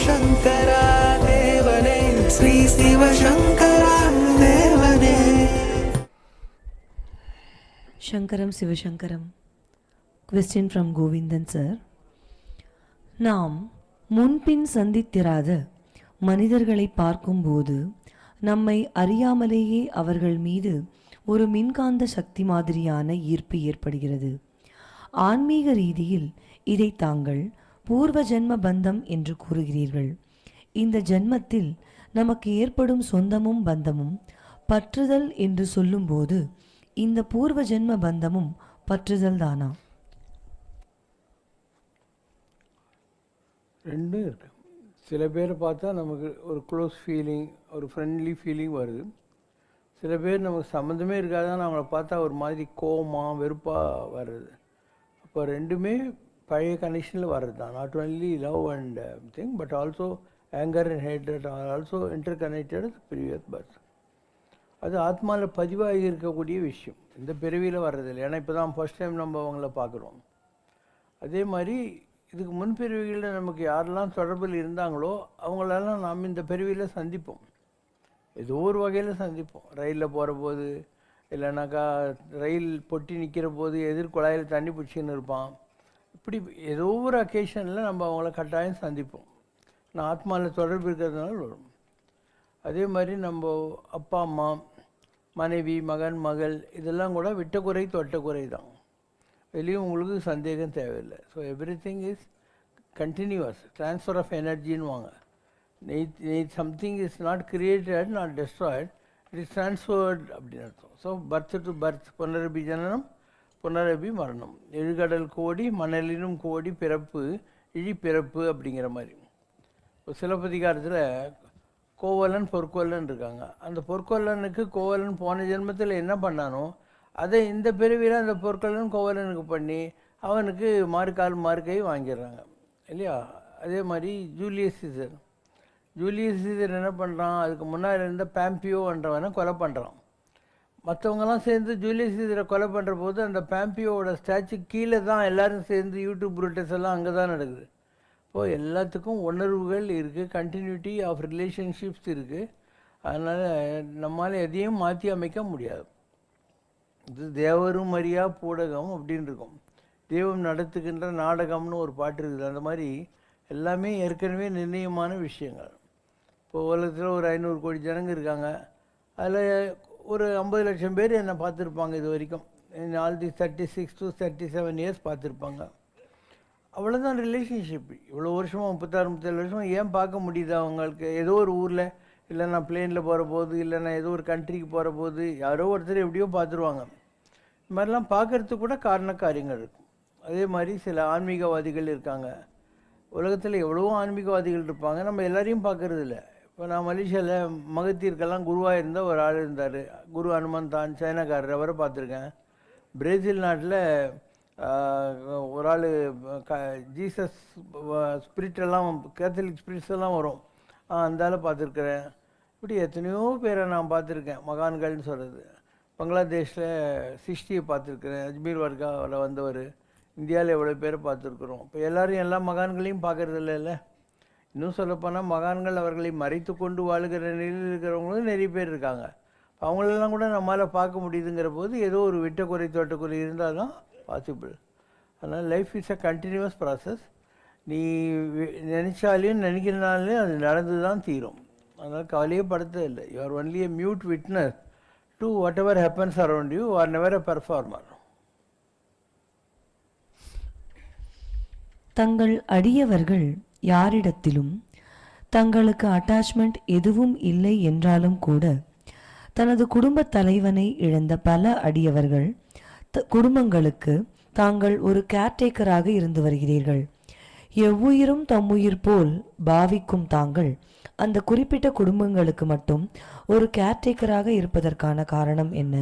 சிவசங்கரா தேவனே, ஸ்ரீ சிவசங்கரா தேவனே. சங்கரம் சிவசங்கரம். Question from Govindan sir. நாம் முன்பின் சந்தித்திராத மனிதர்களை பார்க்கும்போது நம்மை அறியாமலேயே அவர்கள் மீது ஒரு மின்காந்த சக்தி மாதிரியான ஈர்ப்பு ஏற்படுகிறது. ஆன்மீக ரீதியில் இதை தாங்கள் பூர்வ ஜென்ம பந்தம் என்று கூறுகிறீர்கள். இந்த ஜென்மத்தில் நமக்கு ஏற்படும் சொந்தமும் பந்தமும் பற்றுதல் என்று சொல்லும்போது இந்த பூர்வ ஜென்ம பந்தமும் பற்றுதல் தானா? ரெண்டும் இருக்கு. சில பேரை பார்த்தா நமக்கு ஒரு க்ளோஸ் ஃபீலிங், ஒரு ஃப்ரெண்ட்லி ஃபீலிங் வருது. சில பேர் நமக்கு சம்மந்தமே இருக்காதான் அவங்கள பார்த்தா ஒரு மாதிரி கோவமாக வெறுப்பாக வர்றது. அப்போ ரெண்டுமே பழைய கனெக்ஷனில் வர்றது தான். Not only love and thing but also anger and hatred are also interconnected previous birth. அது ஆத்மாவில் பதிவாகி இருக்கக்கூடிய விஷயம், இந்த பிறவியில் வர்றதில்லை. ஏன்னா இப்போ தான் ஃபர்ஸ்ட் டைம் நம்ம அவங்கள பார்க்குறோம். அதே மாதிரி இதுக்கு முன்பிறவிகளில் நமக்கு யாரெல்லாம் தொடர்பில் இருந்தாங்களோ அவங்களெல்லாம் நாம் இந்த பிறவியில் சந்திப்போம், ஏதோ ஒரு வகையில் சந்திப்போம். ரயிலில் போகிற போது, இல்லைனாக்கா ரயில் பொட்டி நிற்கிற போது எதிர்குழாயில் தண்ணி பிடிச்சின்னு இருப்பான். இப்படி ஏதோ ஒரு அக்கேஷனில் நம்ம அவங்கள கட்டாயம் சந்திப்போம். நான் ஆத்மாவில் தொடர்பு இருக்கிறதுனால வரும். அதே மாதிரி நம்ம அப்பா அம்மா, மனைவி, மகன், மகள் இதெல்லாம் கூட விட்ட குறை தொட்ட குறை தான். வெளியும் உங்களுக்கு சந்தேகம் தேவையில்லை. So every thing is continuous. Transfer of எனர்ஜின்னு வாங்க. Something is not created, not destroyed, it is transferred அப்படின்னு அர்த்தம். ஸோ பர்த் டு பர்த், புனரபி ஜனனம் புனரபி மரணம். எழுகடல் கோடி மணலினும் கோடி பிறப்பு இழிப்பிறப்பு அப்படிங்கிற மாதிரி. இப்போ சிலப்பதிகாரத்தில் கோவலன் பொற்கொல்லன் இருக்காங்க. அந்த பொற்கொல்லனுக்கு கோவலன் போன ஜென்மத்தில் என்ன பண்ணானோ அதை இந்த பிறவியில் அந்த பொற்கொல்லன் கோவலனுக்கு பண்ணி அவனுக்கு மார்க்கால் மார்க்கை வாங்கிடுறாங்க இல்லையா? அதே மாதிரி ஜூலியஸ் சீசர் என்ன பண்ணுறான், அதுக்கு முன்னாடி இருந்த பாம்பியோன்றவனை கொலை பண்ணுறான். மற்றவங்கெல்லாம் சேர்ந்து ஜூலியஸ் சீசரை கொலை பண்ணுற போது அந்த பாம்பியோட ஸ்டாச்சு கீழே தான் எல்லோரும் சேர்ந்து யூடியூப் ப்ரூட்டஸ் எல்லாம் அங்கே தான் நடக்குது. இப்போது எல்லாத்துக்கும் உணர்வுகள் இருக்குது, கண்டினியூட்டி ஆஃப் ரிலேஷன்ஷிப்ஸ் இருக்குது. அதனால் நம்மளால் எதையும் மாற்றி அமைக்க முடியாது. இது தேவரும் அறியா பூடகம் அப்படின்னு இருக்கும். தெய்வம் நடத்துகின்ற நாடகம்னு ஒரு பாட்டு இருக்குது. அந்த மாதிரி எல்லாமே ஏற்கனவே நிர்ணயமான விஷயங்கள். இப்போ உலகத்தில் ஒரு 500 கோடி ஜனங்க இருக்காங்க. அதில் ஒரு 50 லட்சம் பேர் என்னை பார்த்துருப்பாங்க இது வரைக்கும். ஆல் தி 36 to 37 இயர்ஸ் பார்த்துருப்பாங்க. அவ்வளோதான் ரிலேஷன்ஷிப். இவ்வளோ வருஷமாக 36-37 வருஷமாக ஏன் பார்க்க முடியுது அவங்களுக்கு? ஏதோ ஒரு ஊரில், இல்லை நான் பிளேனில் போகிற போது, இல்லை நான் ஏதோ ஒரு கண்ட்ரிக்கு போகிற போது யாரோ ஒருத்தர் எப்படியோ பார்த்துருவாங்க. இது மாதிரிலாம் பார்க்குறதுக்கு கூட காரண காரியங்கள் இருக்கும். அதே மாதிரி சில ஆன்மீகவாதிகள் இருக்காங்க. உலகத்தில் எவ்வளவோ ஆன்மீகவாதிகள் இருப்பாங்க, நம்ம எல்லாரையும் பார்க்கறது இல்லை. இப்போ நான் மலேசியாவில் மகத்தீர்க்கெல்லாம் குருவாக இருந்தால் ஒரு ஆள் இருந்தார், குரு ஹனுமந்தான், சைனாக்காரர், அவரை பார்த்துருக்கேன். பிரேசில் நாட்டில் ஒரு ஆள் ஜீசஸ் ஸ்பிரிட்டெல்லாம், கேத்தலிக் ஸ்பிரிட்ஸ் எல்லாம் வரும், அந்த ஆளை பார்த்துருக்குறேன். இப்படி எத்தனையோ பேரை நான் பார்த்துருக்கேன், மகான்கள்னு சொல்கிறது. பங்களாதேஷில் சிஷ்டியை பார்த்துருக்குறேன், அஜ்மீர் வர்காவில் வந்தவர். இந்தியாவில் எவ்வளோ பேரை பார்த்துருக்குறோம். இப்போ எல்லோரும் எல்லா மகான்களையும் பார்க்குறது இல்லை. இன்னும் சொல்லப்போனால் மகான்கள் அவர்களை மறைத்து கொண்டு வாழுகிற நிலையில் இருக்கிறவங்களும் நிறைய பேர் இருக்காங்க. அவங்களெல்லாம் கூட நம்மளால் பார்க்க முடியுதுங்கிற போது ஏதோ ஒரு விட்ட குறை தோட்ட குறை இருந்தால் தான் பாசிபிள். அதனால் life is a continuous process. நீ நினச்சாலையும் நினைக்கிறனாலையும் அது நடந்து தான் தீரும். அதனால் கவலையே படுத்தது இல்லை. You are only a mute witness to whatever happens around you. You are never a performer. தங்கள் அடியவர்கள் யாரிடத்திலும் தங்களுக்கு அட்டாச்மெண்ட் எதுவும் இல்லை என்றாலும் கூட தனது குடும்ப தலைவனை இழந்த பல அடியவர்கள் குடும்பங்களுக்கு தாங்கள் ஒரு கேர்டேக்கராக இருந்து வருகிறீர்கள். எவ்வுயிரும் தம்முயிர் போல் பாவிக்கும் தாங்கள் அந்த குறிப்பிட்ட குடும்பங்களுக்கு மட்டும் ஒரு கேர்டேக்கராக இருப்பதற்கான காரணம் என்ன?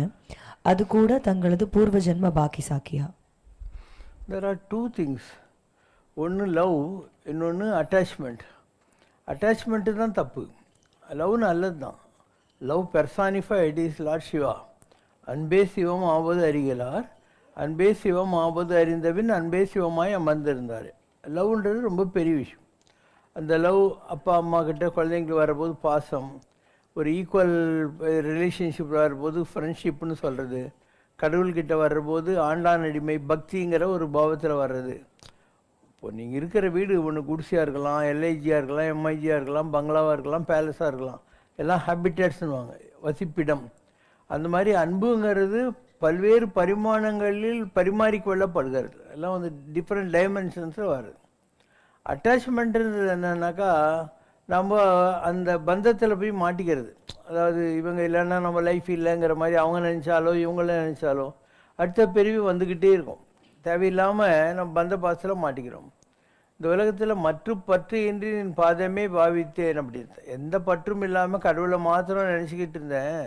அது கூட தங்களது பூர்வ ஜென்ம பாக்கி சாக்கியா? There are two things. ஒன்று லவ், இன்னொன்று அட்டாச்மெண்ட். அட்டாச்மெண்ட்டு தான் தப்பு, லவ் நல்லது தான். Love personified is Lord Shiva. அன்பே சிவம் ஆவது அறிகலார், அன்பே சிவம் ஆவது அறிந்தபின் அன்பே சிவமாய் அமர்ந்திருந்தார். லவ்ன்றது ரொம்ப பெரிய விஷயம். அந்த லவ் அப்பா அம்மா கிட்ட குழந்தைங்களுக்கு வரும்போது பாசம், ஒரு ஈக்குவல் ரிலேஷன்ஷிப் வரும்போது ஃப்ரெண்ட்ஷிப்னு சொல்கிறது, கடவுள்கிட்ட வர்றபோது ஆண்டான் அடிமை பக்திங்கிற ஒரு பாவத்தில் வர்றது. இப்போ நீங்கள் இருக்கிற வீடு ஒன்று குடிசையாக இருக்கலாம், எல்ஐஜியாக இருக்கலாம், எம்ஐஜியாக இருக்கலாம், பங்களாவாக இருக்கலாம், பேலஸாக இருக்கலாம், எல்லாம் ஹேபிட்டேட்ஸ்னுவாங்க, வசிப்பிடம். அந்த மாதிரி அன்புங்கிறது பல்வேறு பரிமாணங்களில் பரிமாறிக்கொள்ளப்படுகிறது. எல்லாம் வந்து டிஃப்ரெண்ட் டைமென்ஷன்ஸில் வருது. அட்டாச்மெண்ட்டுன்றது என்னன்னாக்கா நம்ம அந்த பந்தத்தில் போய் மாட்டிக்கிறது. அதாவது இவங்க இல்லைன்னா நம்ம லைஃப் இல்லைங்கிற மாதிரி அவங்க நினச்சாலோ இவங்கள நினச்சாலோ அடுத்த பிரிவு வந்துக்கிட்டே இருக்கும். தேவையில்லாமல் நம்ம பந்த பாசத்தில் மாட்டிக்கிறோம். இந்த உலகத்தில் மற்ற பற்று இன்றி என் பாதமே பாவித்தேன் அப்படின்னு எந்த பற்றும் இல்லாமல் கடவுளை மாத்திரம் நினச்சிக்கிட்டு இருந்தேன்.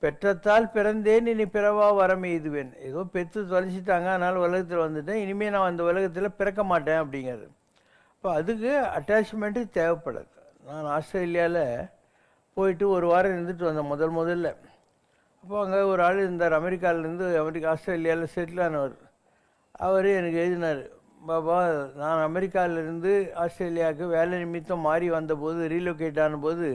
பெற்றத்தால் பிறந்தேன் இனி பிறவா வரம் எய்துவேன். ஏதோ பெற்று தொலைச்சிட்டாங்க, அதனால் உலகத்தில் வந்துட்டேன், இனிமேல் நான் அந்த உலகத்தில் பிறக்க மாட்டேன் அப்படிங்கிறது. இப்போ அதுக்கு அட்டாச்மெண்ட்டு தேவைப்படாது. நான் ஆஸ்திரேலியாவில் போயிட்டு ஒரு வாரம் இருந்துட்டு வந்தேன் முதல்ல. அப்போ அங்கே ஒரு ஆள் இருந்தார், அமெரிக்கா ஆஸ்திரேலியாவில் செட்டில் ஆனவர். அவர் எனக்கு எழுதினார், பாபா நான் அமெரிக்காவிலேருந்து ஆஸ்திரேலியாவுக்கு வேலை நிமித்தம் மாறி வந்தபோது ரீலொகேட் ஆனபோது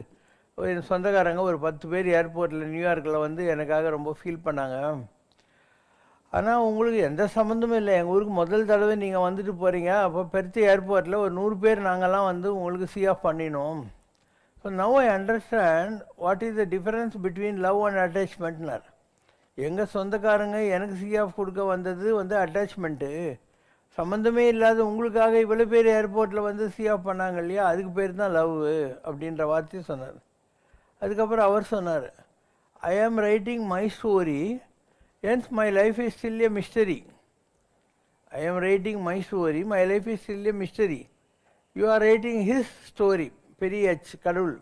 என் சொந்தக்காரங்க ஒரு 10 பேர் ஏர்போர்ட்டில் நியூயார்க்கில் வந்து எனக்காக ரொம்ப ஃபீல் பண்ணாங்க. ஆனால் உங்களுக்கு எந்த சம்மந்தமும் இல்லை, எங்கள் ஊருக்கு முதல் தடவை நீங்கள் வந்துட்டு போகிறீங்க, அப்போ பெருத்து ஏர்போர்ட்டில் ஒரு 100 பேர் நாங்கள்லாம் வந்து உங்களுக்கு சி ஆஃப் பண்ணினோம். So now I understand what is the difference between love and அட்டாச்மெண்ட்னார். எங்கள் சொந்தக்காரங்க எனக்கு சி ஆஃப் கொடுக்க வந்தது வந்து அட்டாச்மெண்ட்டு, சம்மந்தமே இல்லாத உங்களுக்காக இவ்வளோ பேர் ஏர்போர்ட்டில் வந்து சி ஆஃப் பண்ணாங்க இல்லையா, அதுக்கு பேர் தான் லவ் அப்படின்ற வார்த்தையை சொன்னார். அதுக்கப்புறம் அவர் சொன்னார், I am writing my story, hence my life is still a mystery. I am writing my story, my life is still a mystery. You are writing his story, பெரிய H கடவுள்.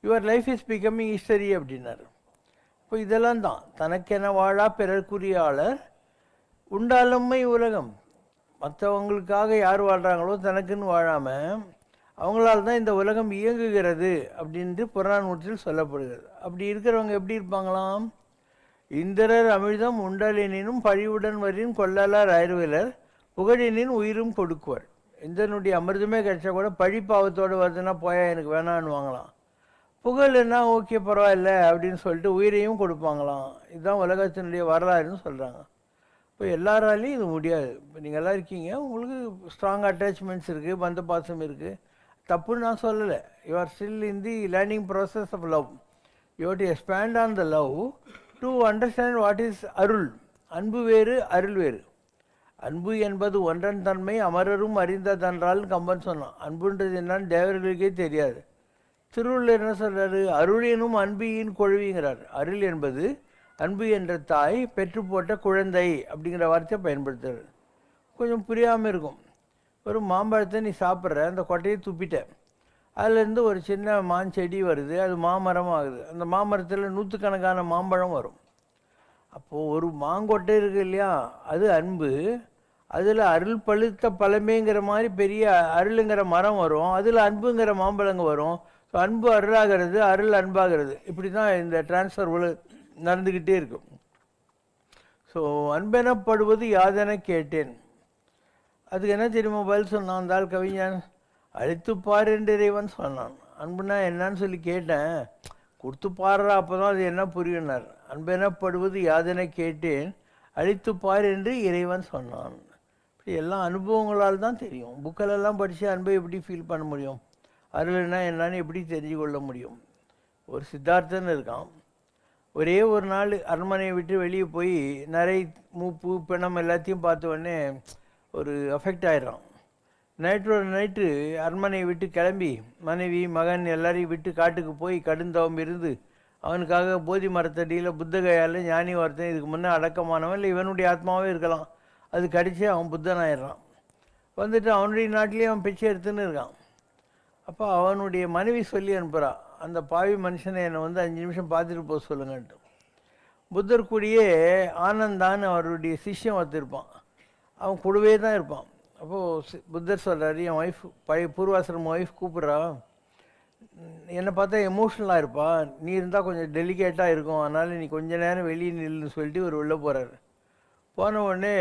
Your life is becoming history அப்படின்னார். இப்போ இதெல்லாம் தான் தனக்கென வாழா பிறர்க்குரியாளர் உண்டாலும்மை உலகம். மற்றவங்களுக்காக யார் வாழ்கிறாங்களோ தனக்குன்னு வாழாமல் அவங்களால தான் இந்த உலகம் இயங்குகிறது அப்படின்ட்டு புறநானூற்றில் சொல்லப்படுகிறது. அப்படி இருக்கிறவங்க எப்படி இருப்பாங்களாம்? இந்திரர் அமிழ்தம் உண்டலினும் பழிவுடன் வரின் கொள்ளலார் ஆயுர்வேலர் புகழினின் உயிரும் கொடுக்குவர். இந்திரனுடைய அமிர்தமே கிடைச்சா கூட பழி பாவத்தோடு வருதுன்னா போயா எனக்கு வேணான்னு வாங்கலாம், புகழ்னா ஓகே பரவாயில்ல அப்படின்னு சொல்லிட்டு உயிரையும் கொடுப்பாங்களாம். இதுதான் உலகத்தினுடைய வரலாறுன்னு சொல்கிறாங்க. இப்போ எல்லாராலையும் இது முடியாது. இப்போ நீங்கள் எல்லாம் இருக்கீங்க, உங்களுக்கு ஸ்ட்ராங் அட்டாச்மெண்ட்ஸ் இருக்குது, பந்த பாசம் இருக்குது, தப்புன்னு நான் சொல்லலை. You are still in the learning process of love. You have to expand on the love to understand what is அருள். அன்பு வேறு அருள் வேறு. அன்பு என்பது ஒன்றன் தன்மை அமரரும் அறிந்ததென்றால் கம்பன் சொன்னான். அன்புன்றது என்னன்னு தேவர்களுக்கே தெரியாது. திருவள்ளுவர் என்ன சொல்கிறாரு? அருளினும் அன்பியின் கொழுவிங்கிறார். அருள் என்பது அன்பு என்ற தாய் பெற்று போட்ட குழந்தை அப்படிங்கிற வார்த்தையை பயன்படுத்துறாரு. கொஞ்சம் புரியாமல் இருக்கும். ஒரு மாம்பழத்தை நீ சாப்பிட்ற, அந்த கொட்டையை துப்பிட்ட, அதுலேருந்து ஒரு சின்ன செடி வருது, அது மாமரம் ஆகுது. அந்த மாமரத்தில் 100கணக்கான மாம்பழம் வரும். அப்போது ஒரு மாங்கொட்டை இருக்குது இல்லையா, அது அன்பு. அதில் அருள் பழுத்த பழமேங்கிற மாதிரி பெரிய அருளுங்கிற மரம் வரும், அதில் அன்புங்கிற மாம்பழங்க வரும். ஸோ அன்பு அருளாகிறது, அருள் அன்பாகிறது. இப்படி தான் இந்த டிரான்ஸ்ஃபர் நடந்துக்கிட்டே இருக்கும். ஸோ அன்பெனப்படுவது யாதென கேட்டேன். அதுக்கு என்ன தெரியுமா பதில் சொன்னான் அந்த ஆள் கவிஞன்? அழித்துப்பார் என்று இறைவன் சொன்னான். அன்புனா என்னன்னு சொல்லி கேட்டேன், கொடுத்து பாடுறா அப்போ தான் அது என்ன புரியுனார். அன்பெனப்படுவது யாதென கேட்டேன், அழித்துப்பார் என்று இறைவன் சொன்னான். இப்படி எல்லா அனுபவங்களால் தான் தெரியும். புக்கிலெல்லாம் படித்து அன்பை எப்படி ஃபீல் பண்ண முடியும், அருள்னா என்னன்னு எப்படி தெரிஞ்சு கொள்ள முடியும்? ஒரு சித்தார்த்தன் இருக்கான். ஒரே ஒரு நாள் அரண்மனையை விட்டு வெளியே போய் நிறைய மூப்பு பிணம் எல்லாத்தையும் பார்த்த உடனே ஒரு அஃபெக்ட் ஆயிடுறான். நைட்டு அரண்மனையை விட்டு கிளம்பி மனைவி மகன் எல்லாரையும் விட்டு காட்டுக்கு போய் கடுந்தவம் இருந்து அவனுக்காக போதி மரத்தடியில் புத்தகையால் ஞானி ஒருத்தன் இதுக்கு முன்னே அடக்கமானவன், இல்லை இவனுடைய ஆத்மாவே இருக்கலாம், அது கடிச்சு அவன் புத்தன் ஆயிடுறான். வந்துட்டு அவனுடைய நாட்டிலேயே அவன் பிச்சை எடுத்துன்னு இருக்கான். அப்போ அவனுடைய மனைவி சொல்லி அனுப்புகிறான், அந்த பாவி மனுஷனை என்னை வந்து 5 நிமிஷம் பார்த்துட்டு போக சொல்லுங்கன்ட்டு. புத்தர் கூடயே ஆனந்தான்னு அவருடைய சிஷ்யம் ஒருத்திருப்பான், அவன் கூடவே தான் இருப்பான். அப்போது புத்தர் சொல்கிறாரு, என் ஒய்ஃப் பழைய பூர்வாசிரம ஒய்ஃப் கூப்பிட்றா, என்னை பார்த்தா எமோஷ்னலாக இருப்பா, நீ இருந்தால் கொஞ்சம் டெலிகேட்டாக இருக்கும், அதனால் நீ கொஞ்ச நேரம் வெளியே நில்லுன்னு சொல்லிட்டு ஒரு உள்ளே போகிறாரு. போன உடனே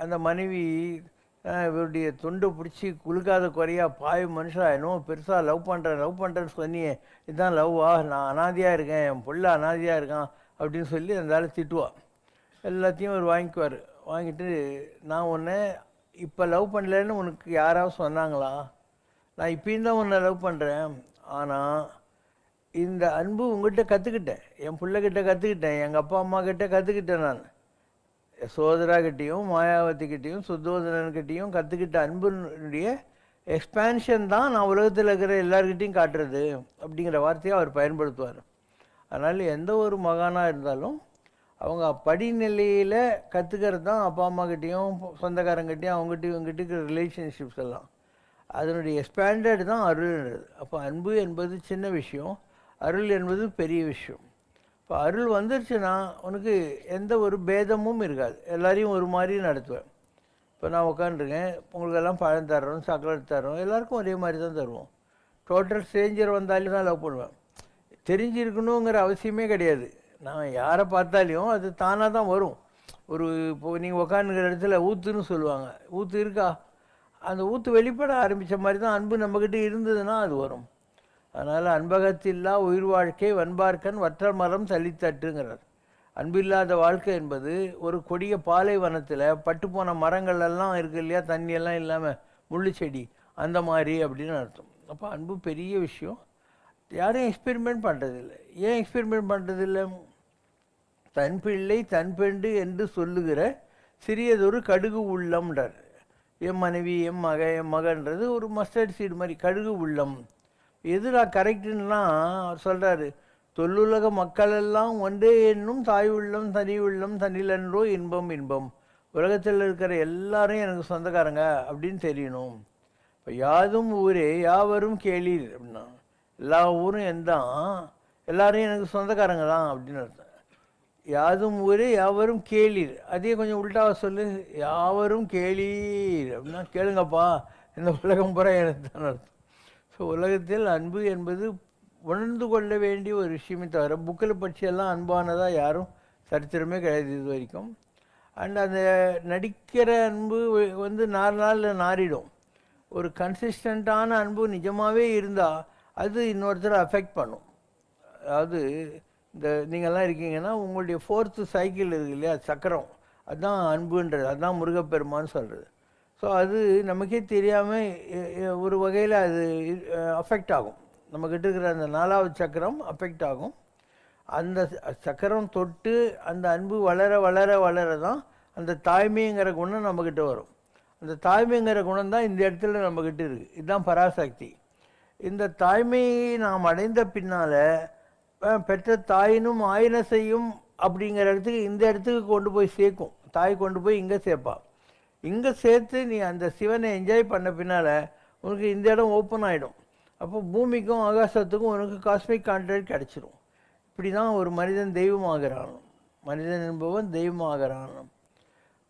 அந்த மனைவி இவருடைய தொண்டை பிடிச்சி குலுக்காத குறையா பாய் மனுஷா என்னமோ பெருசாக லவ் பண்ணுறேன்னு சொன்னியே, இதுதான் லவ்வா, நான் அனாதையாக இருக்கேன், என் புள்ள அனாதையாக இருக்கான் அப்படின்னு சொல்லி அந்த ஆள் திட்டுவாள். எல்லாத்தையும் அவர் வாங்கிக்குவார். வாங்கிட்டு, நான் உன்னை இப்போ லவ் பண்ணலன்னு உனக்கு யாராவது சொன்னாங்களா? நான் இப்பயும் தான் உன்னை லவ் பண்ணுறேன். ஆனால் இந்த அன்பு உங்கள்கிட்ட கற்றுக்கிட்டேன், என் பிள்ளைகிட்ட கற்றுக்கிட்டேன், எங்கள் அப்பா அம்மா கிட்ட கற்றுக்கிட்டேன். நான் யசோதராகிட்டையும் மாயாவதிக்கிட்டையும் சுத்தோதனன்கிட்டையும் கற்றுக்கிட்ட அன்புடைய எக்ஸ்பேன்ஷன் தான் நான் உலகத்தில் இருக்கிற எல்லார்கிட்டையும் காட்டுறது அப்படிங்கிற வார்த்தையை அவர் பயன்படுத்துவார். அதனால் எந்த ஒரு மகானாக இருந்தாலும் அவங்க படிநிலையில் கற்றுக்கிறது தான் அப்பா அம்மாக்கிட்டேயும் சொந்தக்காரங்கிட்டையும் அவங்ககிட்டையும் இவங்ககிட்ட இருக்கிற ரிலேஷன்ஷிப்ஸ் எல்லாம். அதனுடைய எக்ஸ்பேண்டட் தான் அருள்ன்றது. அப்போ அன்பு என்பது சின்ன விஷயம், அருள் என்பது பெரிய விஷயம். இப்போ அருள் வந்துருச்சுன்னா உனக்கு எந்த ஒரு பேதமும் இருக்காது, எல்லாரையும் ஒரு மாதிரி நடத்துவேன். இப்போ நான் உட்காந்துருக்கேன், உங்களுக்கெல்லாம் பழம் தர்றோம், சாக்லேட் தர்றோம், எல்லாருக்கும் ஒரே மாதிரி தான் தருவோம். டோட்டல் ஸ்ட்ரேஞ்சர் வந்தாலும் தான் லவ் பண்ணுவேன். தெரிஞ்சிருக்கணுங்கிற அவசியமே கிடையாது. நான் யாரை பார்த்தாலையும் அது தானாக தான் வரும். இப்போது நீங்கள் உட்காந்துக்கிற இடத்துல ஊற்றுன்னு சொல்லுவாங்க, ஊற்று இருக்கா, அந்த ஊற்று வெளிப்பட ஆரம்பித்த மாதிரி தான் அன்பு நம்மக்கிட்ட இருந்ததுன்னா அது வரும். அதனால் அன்பகத்தில்லா உயிர் வாழ்க்கை வன்பார்க்கன் வற்ற மரம் தள்ளித்தட்டுங்கிறார். அன்பில்லாத வாழ்க்கை என்பது ஒரு கொடிய பாலைவனத்தில் பட்டுப்போன மரங்கள் எல்லாம் இருக்குது இல்லையா, தண்ணியெல்லாம் இல்லாமல் முள்ளு செடி, அந்த மாதிரி அப்படின்னு அர்த்தம். அப்போ அன்பு பெரிய விஷயம். யாரும் எக்ஸ்பெரிமெண்ட் பண்ணுறதில்லை. ஏன் எக்ஸ்பெரிமெண்ட் பண்ணுறதில்லை? தன் பிள்ளை தன் பெண்டு என்று சொல்லுகிற சிறியதொரு கடுகு உள்ளம்ன்றார். என் மனைவி என் மகன்றது ஒரு மஸ்டர்ட் சீடு மாதிரி கடுகு உள்ளம். எதுடா கரெக்டுன்னா அவர் சொல்கிறாரு, தொல்லுலக மக்களெல்லாம் ஒன்றே என்னும் தாய் உள்ளம் தனி உள்ளம் தனிலன்றோ இன்பம் இன்பம். உலகத்தில் இருக்கிற எல்லாரும் எனக்கு சொந்தக்காரங்க அப்படின்னு தெரியணும். இப்போ யாதும் ஊரே யாவரும் கேளீர் அப்படின்னா எல்லா ஊரும் எந்தான் எல்லாரும் எனக்கு சொந்தக்காரங்க தான் அப்படின்னு அர்த்தம். யாதும் ஊரே யாவரும் கேளீர், அதே கொஞ்சம் உள்டாவை சொல்லு, யாவரும் கேளீர் அப்படின்னா கேளுங்கப்பா, இந்த உலகம் பூரா எனக்கு தான் அர்த்தம். ஸோ உலகத்தில் அன்பு என்பது உணர்ந்து கொள்ள வேண்டிய ஒரு விஷயமே தவிர புக்கில் பட்சியெல்லாம் அன்பானதாக யாரும் சரித்திரமே கிடையாது இது வரைக்கும். அண்ட் அந்த நடிக்கிற அன்பு வந்து நாளில் நாறிடும். ஒரு கன்சிஸ்டண்ட்டான அன்பு நிஜமாகவே இருந்தால் அது இன்னொருத்தரை அஃபெக்ட் பண்ணும். அதாவது இந்த நீங்கள்லாம் இருக்கீங்கன்னா உங்களுடைய 4th சைக்கிள் இருக்குது இல்லையா, சக்கரம், அதுதான் அன்புன்றது, அதுதான் முருகப்பெருமான்னு சொல்கிறது. ஸோ அது நமக்கே தெரியாமல் ஒரு வகையில் அது அஃபெக்ட் ஆகும். நம்மக்கிட்ட இருக்கிற அந்த 4வது சக்கரம் அஃபெக்ட் ஆகும். அந்த சக்கரம் தொட்டு அந்த அன்பு வளர வளர வளர தான் அந்த தாய்மைங்கிற குணம் நம்மக்கிட்ட வரும். அந்த தாய்மைங்கிற குணம் தான் இந்த இடத்துல நம்மக்கிட்ட இருக்குது. இதுதான் பராசக்தி. இந்த தாய்மையை நாம் அடைந்த பின்னால் பெற்ற தாயினும் ஆயின செய்யும் அப்படிங்கிற இடத்துக்கு இந்த இடத்துக்கு கொண்டு போய் சேர்க்கும். தாய் கொண்டு போய் இங்கே சேர்ப்பாள். இங்கே சேர்த்து நீ அந்த சிவனை என்ஜாய் பண்ண பின்னால் உனக்கு இந்த இடம் ஓப்பன் ஆகிடும். அப்போ பூமிக்கும் ஆகாசத்துக்கும் உனக்கு காஸ்மிக் கான்ட்ராக்ட் கிடச்சிரும். இப்படி தான் ஒரு மனிதன் தெய்வமாகிறான். மனிதன் என்பவன் தெய்வமாகிறான்.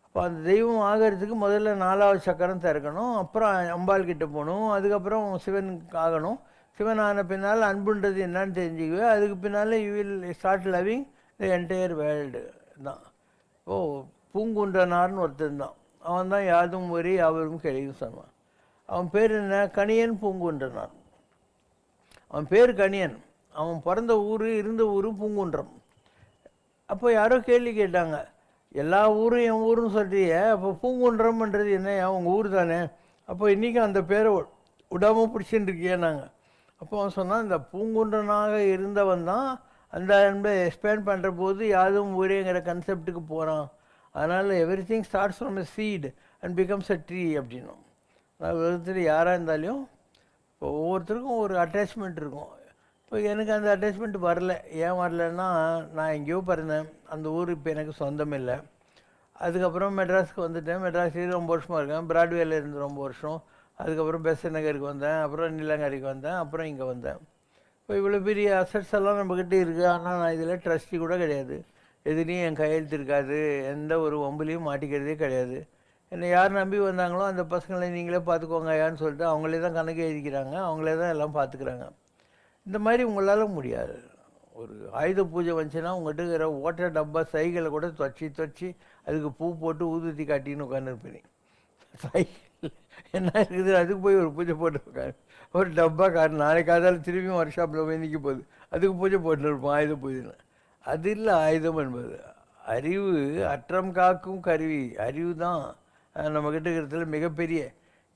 அப்போ அந்த தெய்வம் ஆகிறதுக்கு முதல்ல 4வது சக்கரம் திறக்கணும், அப்புறம் அம்பாள் கிட்ட போகணும், அதுக்கப்புறம் சிவனுக்கு ஆகணும். சிவன் ஆன பின்னால் அன்புன்றது என்னன்னு தெரிஞ்சுக்குவே, அதுக்கு பின்னால் you will start loving the entire world தான். பூங்குன்றனார்னு ஒருத்தன் தான், அவன் தான் யாதும் ஊரே யாவரும் கேளீர்னு சொன்னான். அவன் பேர் என்ன? கணியன் பூங்குன்றனார். அவன் பேர் கணியன், அவன் பிறந்த ஊர் இருந்த ஊர் பூங்குன்றம். அப்போ யாரோ கேள்வி கேட்டாங்க, எல்லா ஊரும் என் ஊருன்னு சொல்கிறிய, அப்போ பூங்குன்றம்ன்றது என்ன, உங்கள் ஊர் தானே, அப்போ இன்றைக்கும் அந்த பேரை விடாமல் பிடிச்சின்னு இருக்கியே நாங்கள். அப்போ அவன் சொன்னான், இந்த பூங்குன்றனாக இருந்தவன் தான் அந்த அன்பை எக்ஸ்பேண்ட் பண்ணுற போது யாதும் ஊரேங்கிற கன்செப்டுக்கு போகிறான். அதனால் everything starts from a seed and becomes a tree அப்படின்னும். அதாவது உலகத்தில் யாராக இருந்தாலும் இப்போ ஒவ்வொருத்தருக்கும் ஒரு அட்டாச்மெண்ட் இருக்கும். இப்போ எனக்கு அந்த அட்டாச்மெண்ட் வரல. ஏன் வரலன்னா, நான் எங்கேயோ பிறந்தேன், அந்த ஊர் இப்போ எனக்கு சொந்தம் இல்லை. அதுக்கப்புறம் மெட்ராஸுக்கு வந்துட்டேன், மெட்ராஸ்லேயே ரொம்ப வருஷமாக இருக்கேன், பிராட்வேல இருந்து ரொம்ப வருஷம். அதுக்கப்புறம் பெசன் நகருக்கு வந்தேன், அப்புறம் நீலங்கரைக்கு வந்தேன், அப்புறம் இங்கே வந்தேன். இப்போ இவ்வளோ பெரிய அசட்ஸ் எல்லாம் நம்மக்கிட்ட இருக்குது. ஆனால் நான் இதில் ட்ரஸ்டி கூட கிடையாது, எதுலேயும் என் கையெழுத்து இருக்காது, எந்த ஒரு வம்புலையும் மாட்டிக்கிறதே கிடையாது. என்னை யார் நம்பி வந்தாங்களோ அந்த பசங்களை நீங்களே பார்த்துக்கோங்க ஐயான்னு சொல்லிட்டு அவங்களே தான் கணக்கு எழுதிக்கிறாங்க, அவங்களே தான் எல்லாம் பார்த்துக்கிறாங்க. இந்த மாதிரி உங்களால் முடியாது. ஒரு ஆயுத பூஜை வந்துச்சுன்னா உங்கள்கிட்ட இருக்கிற ஓட்டர் டப்பா சைகளை கூட தொச்சி அதுக்கு பூ போட்டு ஊதுத்தி காட்டின்னு உட்காந்துருப்பேன். சைக்கிள் என்ன இருக்குது, அதுக்கு போய் ஒரு பூஜை போட்டு ஒரு டப்பா கார் நாளைக்கு காதால் திரும்பியும் ஒர்க் ஷாப்பில் போய் நிற்க போகுது, அதுக்கு பூஜை போட்டு இருப்போம் ஆயுத பூஜைன்னு. அது இல்லை ஆயுதம் என்பது. அறிவு அற்றம் காக்கும் கருவி. அறிவு தான் நம்மக்கிட்ட இருக்கிறதுல மிகப்பெரிய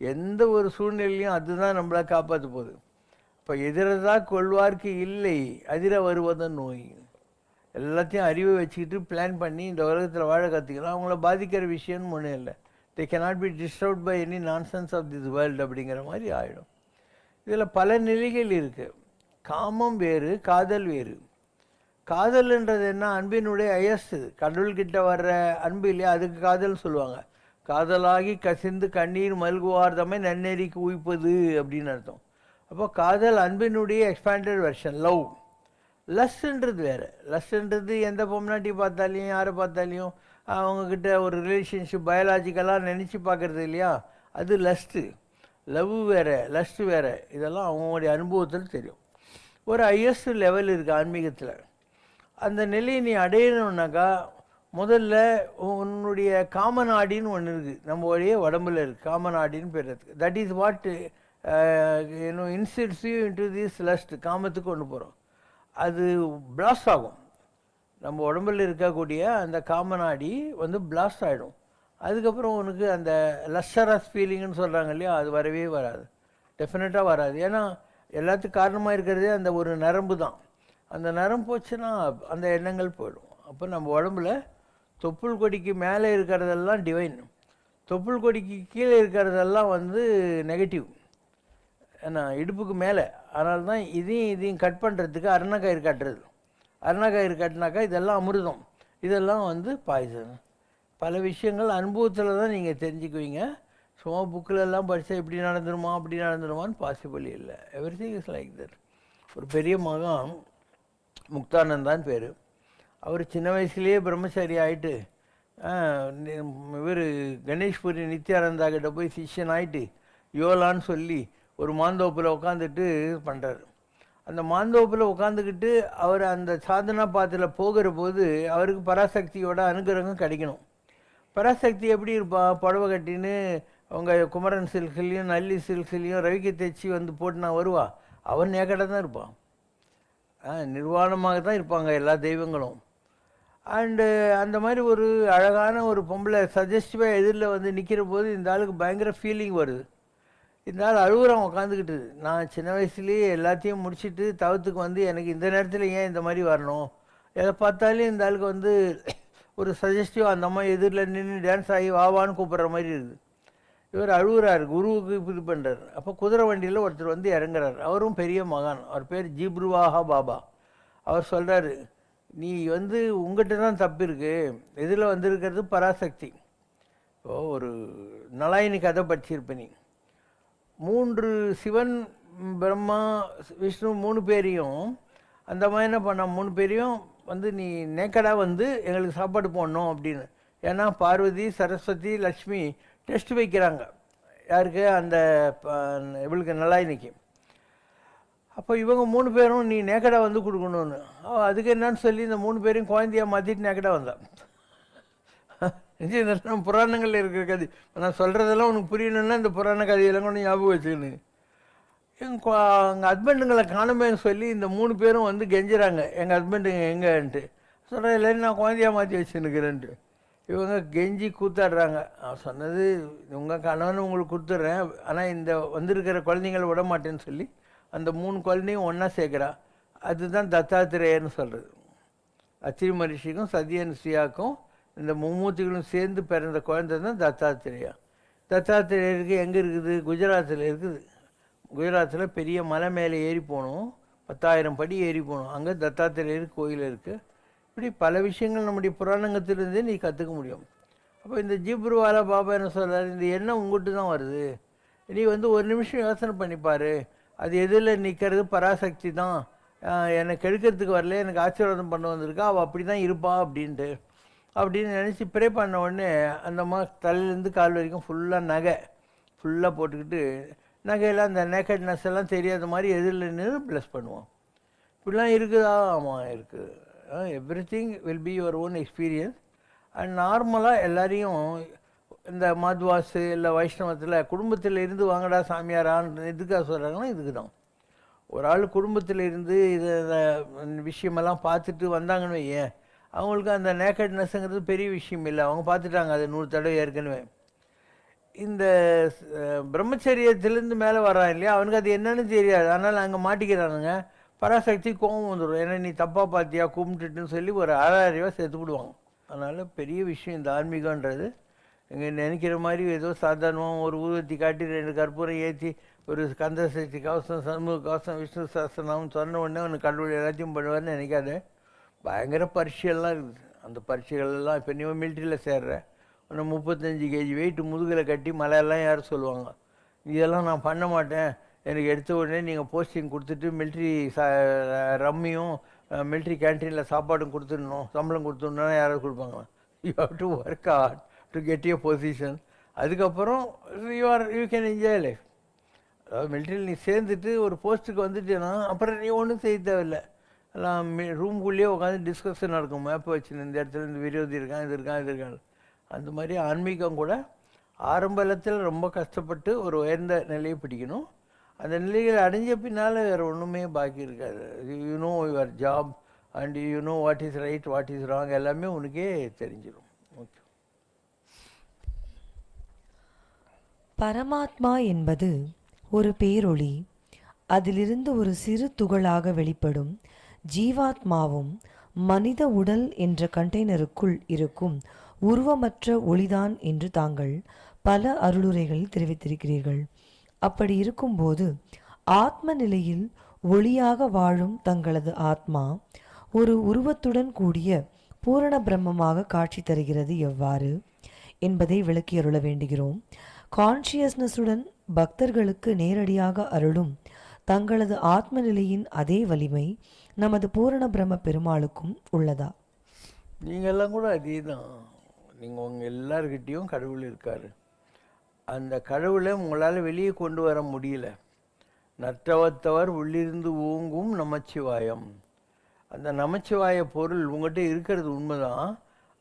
எந்த ஒரு சூழ்நிலையும் அதுதான் நம்மளை காப்பாற்ற போகுது. இப்போ எதிரதான் கொள்வார்க்கு இல்லை அதிர வருவதன் நோய். எல்லாத்தையும் அறிவை வச்சுக்கிட்டு பிளான் பண்ணி இந்த உலகத்தில் வாழ கற்றுக்கலாம். அவங்கள பாதிக்கிற விஷயம்னு ஒன்றும் இல்லை. They cannot be disturbed by any nonsense of this world அப்படிங்கிற மாதிரி ஆகிடும். இதில் பல நிலைகள் இருக்குது. காமம் வேறு, காதல் வேறு. காதல்ன்றது என்ன, அன்பினுடைய அயஸ்து, கடவுள்கிட்ட வர்ற அன்பு இல்லையா, அதுக்கு காதல் சொல்லுவாங்க. காதலாகி கசிந்து கண்ணீர் மல்குவார்தமை நன்னெறிக்கு உயிப்பது அப்படின்னு அர்த்தம். அப்போ காதல் அன்பினுடைய எக்ஸ்பேண்டட் வெர்ஷன், லவ். லஸ்ன்றது வேறு. லஸ்ன்றது எந்த பொம்னாட்டி பார்த்தாலையும் யாரை பார்த்தாலையும் அவங்கக்கிட்ட ஒரு ரிலேஷன்ஷிப் பயாலாஜிக்கலாக நினச்சி பார்க்குறது இல்லையா, அது லஸ்ட்டு. லவ் வேறு, லஸ்ட்டு வேறு. இதெல்லாம் அவங்களுடைய அனுபவத்தில் தெரியும். ஒரு ஹையஸ்ட் லெவல் இருக்குது ஆன்மீகத்தில். அந்த நிலையை நீ அடையணுன்னாக்கா முதல்ல உன்னுடைய காமநாடின்னு ஒன்று இருக்குது, நம்மளுடைய உடம்புல இருக்குது. காமநாடின்னு பேர் இருக்குது. That is what incites you into this lust. காமத்துக்கு ஒன்று போகிறோம், அது பிளாஸ்ட் ஆகும். நம்ம உடம்பில் இருக்கக்கூடிய அந்த காமநாடி பிளாஸ்ட் ஆகிடும். அதுக்கப்புறம் உனக்கு அந்த லஸ்டரஸ் ஃபீலிங்னு சொல்கிறாங்க இல்லையா, அது வரவே வராது, டெஃபினட்டாக வராது. ஏன்னா எல்லாத்துக்கும் காரணமாக இருக்கிறதே அந்த ஒரு நரம்பு தான். அந்த நரம்பு போச்சுன்னா அந்த எண்ணங்கள் போயிடும். அப்போ நம்ம உடம்புல தொப்புள் கொடிக்கு மேலே இருக்கிறதெல்லாம் டிவைன், தொப்புள் கொடிக்கு கீழே இருக்கிறதெல்லாம் நெகட்டிவ். ஏன்னா இடுப்புக்கு மேலே. அதனால தான் இதையும் கட் பண்ணுறதுக்கு அருணக்கயிறு கட்டுறது. அருணக்கயிறு கட்டினாக்கா இதெல்லாம் அமிர்தம், இதெல்லாம் பாய்சன். பல விஷயங்கள் அனுபவத்தில் தான் நீங்கள் தெரிஞ்சுக்குவீங்க. சும்மா புக்கில் எல்லாம் படித்தா இப்படி நடந்துருமா அப்படி நடந்துருமான்னு பாசிபிள் இல்லை. Every thing is like that. ஒரு பெரிய மகான் முக்தானந்தான்னு பேர். அவர் சின்ன வயசுலேயே பிரம்மச்சாரி ஆகிட்டு இவர் கணேஷ்புரி நித்யானந்தா கிட்ட போய் சிஷ்யன் ஆகிட்டு யோலான்னு சொல்லி ஒரு மாந்தோப்பில் உட்காந்துட்டு பண்ணுறாரு. அந்த மாந்தோப்பில் உட்காந்துக்கிட்டு அவர் அந்த சாதனா பாத்தில் போகிற போது அவருக்கு பராசக்தியோட அனுகிரகம் கிடைக்கணும். பராசக்தி எப்படி இருப்பா, புடவை கட்டின்னு அவங்க குமரன் சில்க்லேயும் நல்லி சில்க்லேயும் ரவிக்கை தைச்சி போட்டுனா வருவா. அவன் நேக்கடாக தான் இருப்பான், நிர்வாணமாக தான் இருப்பாங்க எல்லா தெய்வங்களும். அண்டு அந்த மாதிரி ஒரு அழகான ஒரு பொம்பளை சஜஸ்டிவாக எதிரில் நிற்கிற போது இந்த ஆளுக்கு பயங்கர ஃபீலிங் வருது. இந்த ஆள் அழுகுறான் உட்காந்துக்கிட்டு. நான் சின்ன வயசுலேயே எல்லாத்தையும் முடிச்சுட்டு தவத்துக்கு எனக்கு இந்த நேரத்தில் ஏன் இந்த மாதிரி வரணும், எதை பார்த்தாலும் இந்த ஆளுக்கு ஒரு சஜஸ்டிவாக அந்த அம்மா எதிரில் நின்று டான்ஸ் ஆகி வாவான்னு கூப்பிட்ற மாதிரி இருக்குது. இவர் அழுகுறாரு, குருவுக்கு இது பண்ணுறாரு. அப்போ குதிரை வண்டியில் ஒருத்தர் இறங்குறாரு. அவரும் பெரிய மகான், அவர் பேர் ஜீப்ருவாஹா பாபா. அவர் சொல்கிறாரு, நீ உங்கள்கிட்ட தான் தப்பு இருக்குது, எதில் வந்திருக்கிறது பராசக்தி. இப்போ ஒரு நலாயினி கதை படிச்சிருப்ப நீ. 3 சிவன் பிரம்மா விஷ்ணு 3 பேரையும் அந்த மாதிரி என்ன பண்ண, 3 பேரையும் நீ நேக்கடாக எங்களுக்கு சாப்பாடு போடணும் அப்படின்னு. ஏன்னா பார்வதி சரஸ்வதி லக்ஷ்மி டெஸ்ட் வைக்கிறாங்க யாருக்கு, அந்த இவளுக்கு நலாயினிக்கு. அப்போ இவங்க 3 பேரும் நீ நேக்கடாக கொடுக்கணும்னு. அதுக்கு என்னன்னு சொல்லி இந்த 3 பேரையும் குழந்தையாக மாற்றிட்டு நேக்கடாக வந்தான். நம்ம புராணங்களில் இருக்கிற கதை நான் சொல்கிறதெல்லாம் உனக்கு புரியணுன்னா இந்த புராண கதையெல்லாம் கூட ஞாபகம் வச்சுக்கணும். எங்கள் ஹஸ்பண்டுங்களை காணுமேன்னு சொல்லி இந்த 3 பேரும் கெஞ்சுறாங்க, எங்கள் ஹஸ்பண்டுங்க எங்கன்ட்டு. சொல்கிறேன், இல்லைன்னு நான் குழந்தையாக மாற்றி வச்சுன்னுக்கிறேன்ட்டு. இவங்க கெஞ்சி கூத்தாடுறாங்க. நான் சொன்னது உங்கள் கணவன் உங்களுக்கு கொடுத்துட்றேன், ஆனால் இந்த வந்திருக்கிற குழந்தைங்களை விட மாட்டேன்னு சொல்லி அந்த 3 குழந்தையும் ஒன்றா சேர்க்குறா. அதுதான் தத்தாத்திரேயர்னு சொல்கிறது. அத்திரி மரிஷிக்கும் சத்யனுசியாக்கும் இந்த மும்மூர்த்திகளும் சேர்ந்து பிறந்த குழந்தை தான் தத்தாத்திரேயா. தத்தாத்திரேயருக்கு எங்கே இருக்குது, குஜராத்தில் இருக்குது. குஜராத்தில் பெரிய மலை மேலே ஏறி போகணும், 10,000 படி ஏறி போகணும். அங்கே தத்தாத்திரேயர் கோயில் இருக்குது. இப்படி பல விஷயங்கள் நம்முடைய புராணங்கத்திலிருந்தே நீ கற்றுக்க முடியும். அப்போ இந்த ஜீப்ருவாலா பாபா என்ன சொல்கிறார், இந்த எண்ணம் உங்கள்கிட்ட தான் வருது, நீ ஒரு நிமிஷம் யோசனை பண்ணிப்பார், அது எதில் நிற்கிறது பராசக்தி தான், என்னை கெடுக்கிறதுக்கு வரல, எனக்கு ஆசீர்வாதம் பண்ண வந்திருக்கா, அவள் அப்படி தான் இருப்பா அப்படின்னு நினச்சி ப்ரே பண்ண உடனே அந்த தலையிலேருந்து கால் வரைக்கும் ஃபுல்லாக நகை ஃபுல்லாக போட்டுக்கிட்டு நகையெல்லாம் அந்த நேக்கட்னஸ் எல்லாம் தெரியாத மாதிரி எதிரில் நின்று ப்ளஸ் பண்ணுவோம். இப்படிலாம் இருக்குதா? ஆமாம் இருக்குது. Every thing will be your own experience. And நார்மலாக எல்லாரையும் இந்த மாத்வாஸு இல்லை வைஷ்ணவத்தில் குடும்பத்தில் இருந்து வாங்கடா சாமியாரான்னு எதுக்காக சொல்கிறாங்கன்னா இதுக்கு தான். ஒரு ஆள் குடும்பத்தில் இருந்து இந்த விஷயமெல்லாம் பார்த்துட்டு வந்தாங்கன்னு வையேன், அவங்களுக்கு அந்த நேக்கட்னஸ்ங்கிறது பெரிய விஷயம் இல்லை, அவங்க பார்த்துட்டாங்க அது 100 தடவை ஏற்கனவே. இந்த பிரம்மச்சரியத்திலேருந்து மேலே வரான் இல்லையா, அவனுக்கு அது என்னன்னு தெரியாது, அதனால் அங்கே மாட்டிக்கிறானுங்க. பராசக்தி கோபம் வந்துடும், ஏன்னா நீ தப்பாக பார்த்தியா கும்பிட்டுட்டுன்னு சொல்லி ஒரு ஆறாயிரரூவா சேர்த்து விடுவாங்க. அதனால் பெரிய விஷயம் இந்த ஆன்மீகன்றது. இங்கே நினைக்கிற மாதிரி ஏதோ சாதாரணமாக ஒரு ஊர்வத்தி காட்டி 2 கற்பூரம் ஏற்றி ஒரு கந்த சஷ்டி கவசம் சண்முக கவசம் விஷ்ணு சஹஸ்ரநாமம் சொன்ன உடனே ஒன்று கடவுள் எல்லாத்தையும் பண்ணுவார்னு நினைக்காத. பயங்கர பரீட்சையெல்லாம் இருக்குது. அந்த பரீட்சைகள்லாம் இப்போ நீ மிலிட்ரியில் சேர்ற, ஒன்று 35 kg வெயிட் முதுகில் கட்டி மலையெல்லாம் யாரும் சொல்லுவாங்க, இதெல்லாம் நான் பண்ண மாட்டேன், எனக்கு எடுத்த உடனே நீங்கள் போஸ்டிங் கொடுத்துட்டு மிலிட்ரி ரம்மியும் மிலிட்ரி கேன்டீனில் சாப்பாடும் கொடுத்துடணும், சம்பளம் கொடுத்துடணுன்னா யாராவது கொடுப்பாங்களா? You have to work hard to get you position. அதுக்கப்புறம் யூ கேன் என்ஜாய் லைஃப். அதாவது மிலிட்ரியில் நீ சேர்ந்துட்டு ஒரு போஸ்ட்டுக்கு வந்துட்டேன்னா அப்புறம் நீ ஒன்றும் செய்ய தேவையில்லை. எல்லாம் ரூம்குள்ளேயே உட்காந்து டிஸ்கஷன் நடக்கும், மேப்பை வச்சு இந்த இடத்துல இந்த விரோதி இருக்கான், இது இருக்கான், இது இருக்கான். அந்த மாதிரி ஆன்மீகம் கூட ஆரம்பத்தில் ரொம்ப கஷ்டப்பட்டு ஒரு உயர்ந்த நிலையை பிடிக்கணும். அந்த நிலைகளை அடைஞ்ச பின்னால் வேறு ஒன்றுமே பாக்கி இருக்காது. You know your job and you know what is right what is wrong, எல்லாமே உனக்கே தெரிஞ்சிடும். ஓகே. பரமாத்மா என்பது ஒரு பேரொளி. அதிலிருந்து ஒரு சிறு துகளாக வெளிப்படும் ஜீவாத்மாவும் மனித உடல் என்ற கண்டெய்னருக்குள் இருக்கும் உருவமற்ற ஒளிதான் என்று தாங்கள் பல அருளுரைகளில் தெரிவித்திருக்கிறீர்கள். அப்படி இருக்கும்போது ஆத்ம நிலையில் ஒளியாக வாழும் தங்களது ஆத்மா ஒரு உருவத்துடன் கூடிய பூரண பிரம்மமாக காட்சி தருகிறது எவ்வாறு என்பதை விளக்கியருள வேண்டுகிறோம். கான்ஷியஸ்னஸுடன் பக்தர்களுக்கு நேரடியாக அருளும் தங்களது ஆத்ம நிலையின் அதே வலிமை நமது பூரண பிரம்ம பெருமாளுக்கும் உள்ளதா? நீங்கள்லாம் கூட அதே தான். நீங்கள் உங்கள் எல்லார்கிட்டேயும் கடவுள் இருக்கார். அந்த கடவுளை உங்களால் வெளியே கொண்டு வர முடியல. நற்றவத்தவர் உள்ளிருந்து ஓங்கும் நமச்சிவாயம். அந்த நமச்சிவாய பொருள் உங்கள்கிட்ட இருக்கிறது உண்மைதான்.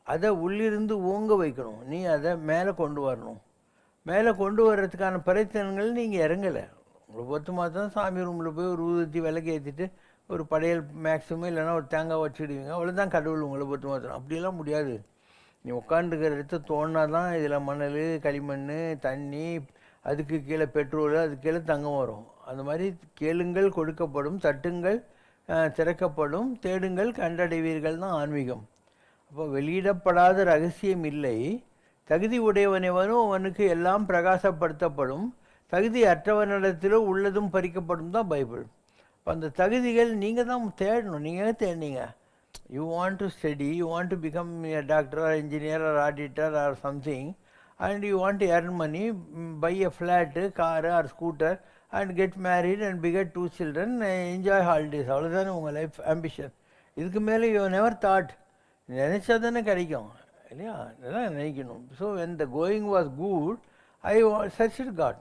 அதை உள்ளிருந்து ஓங்க வைக்கணும். நீ அதை மேலே கொண்டு வரணும். மேலே கொண்டு வர்றதுக்கான பிரயத்தனங்கள் நீங்கள் இறங்கலை. உங்களை பொறுத்து மாத்திரம் சாமி ரூமில் போய் ஒரு ஊற்றி விளக்கு ஏற்றிட்டு ஒரு படையல் மேக்ஸிமம் இல்லைன்னா ஒரு தேங்காய் வச்சுடுவீங்க, அவ்வளோதான் கடவுள் உங்களை பொறுத்து மாத்திரம். அப்படிலாம் முடியாது. நீ உட்காந்துருக்கிற இடத்த தோணுனா தான் இதில் மணல் களிமண் தண்ணி, அதுக்கு கீழே பெட்ரோல், அதுக்கு கீழே தங்கம் வரும். அந்த மாதிரி கேளுங்கள் கொடுக்கப்படும், தட்டுங்கள் திறக்கப்படும், தேடுங்கள் கண்டடைவீர்கள் தான் ஆன்மீகம். அப்போ வெளியிடப்படாத ரகசியம் இல்லை. தகுதி உடையவனவனும் அவனுக்கு எல்லாம் பிரகாசப்படுத்தப்படும், தகுதி அற்றவனிடத்திலோ உள்ளதும் பறிக்கப்படும் தான் பைபிள். இப்போ அந்த தகுதிகள் நீங்கள் தான் தேடணும். நீங்கள் தேடினீங்க. You want to study, you want to become a doctor or engineer or auditor or something, and you want to earn money, buy a flat, car or scooter and get married and beget 2 children, enjoy holidays. அவ்வளோதானே உங்கள் life ambition. இதுக்கு மேலே you never thought. நினச்சா தானே கிடைக்கும் இல்லையா? இதெல்லாம் நினைக்கணும். So when the going was good, I searched God.